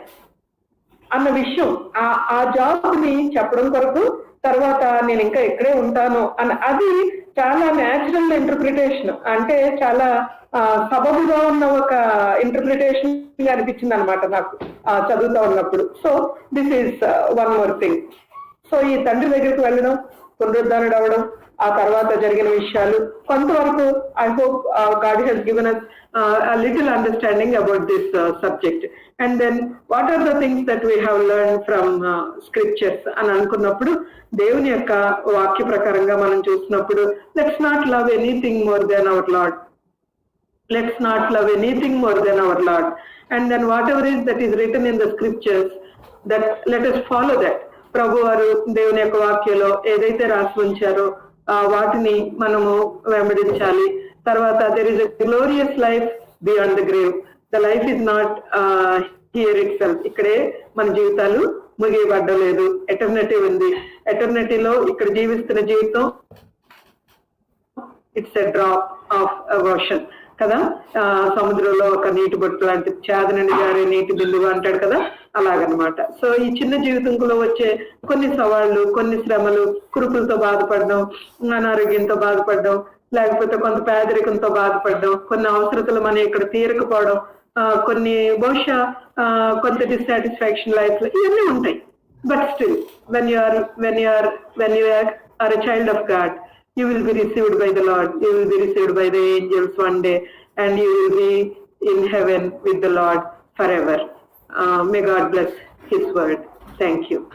అన్న విషయం, ఆ జాబ్ ని చెప్పడం కొరకు. తర్వాత నేను ఇంకా ఇక్కడే ఉంటాను అన్న, అది చాలా న్యాచురల్ ఇంటర్ప్రిటేషన్, అంటే చాలా సబబుగా ఉన్న ఒక ఇంటర్ప్రిటేషన్ అనిపించింది అనమాట నాకు చదువుతా ఉన్నప్పుడు. So this is one more thing. So ఈ తండ్రి దగ్గరికి వెళ్ళడం, పునరుద్ధరణ అవ్వడం, ఆ తర్వాత జరిగిన విషయాలు కొంతవరకు I hope God has given us a little understanding about this subject. And then what are the things that we have learned from scriptures అని అనుకున్నప్పుడు, దేవుని యొక్క వాక్య ప్రకారంగా మనం చూసినప్పుడు, let's not love anything more than our Lord. Let's not love anything more than our Lord. And then whatever is that is written in the scriptures, that let us follow that. ప్రభు వారు దేవుని యొక్క వాక్యంలో ఏదైతే రాసి ఉంచారో వాటిని మనము వెంబడించాలి. తర్వాత there is a glorious life beyond the grave. The life is not here itself. ఇక్కడే మన జీవితాలు ముగియబడ్డలేదు, ఎటర్నిటీ ఉంది. ఎటర్నిటీలో ఇక్కడ జీవిస్తున్న జీవితం it's a drop of ocean కదా, సముద్రంలో ఒక నీటి బొట్టు లాంటి, చేద నుండి జారే నీటి బిందువు అంటాడు కదా, అలాగనమాట. సో ఈ చిన్న జీవితంలో వచ్చే కొన్ని సవాళ్లు, కొన్ని శ్రమలు, కురుపులతో బాధపడడం, అనారోగ్యంతో బాధపడడం, లేకపోతే కొంత పేదరికంతో బాధపడడం, కొన్ని అవసరతలు మనం ఇక్కడ తీరకపోవడం, కొన్ని బహుశా కొంత డిస్సాటిస్ఫాక్షన్ లైఫ్ లో ఇవన్నీ ఉంటాయి. But still when you are a child of God, you will be received by the Lord, you will be received by the angels one day, and you will be in heaven with the Lord forever. May God bless His word. Thank you.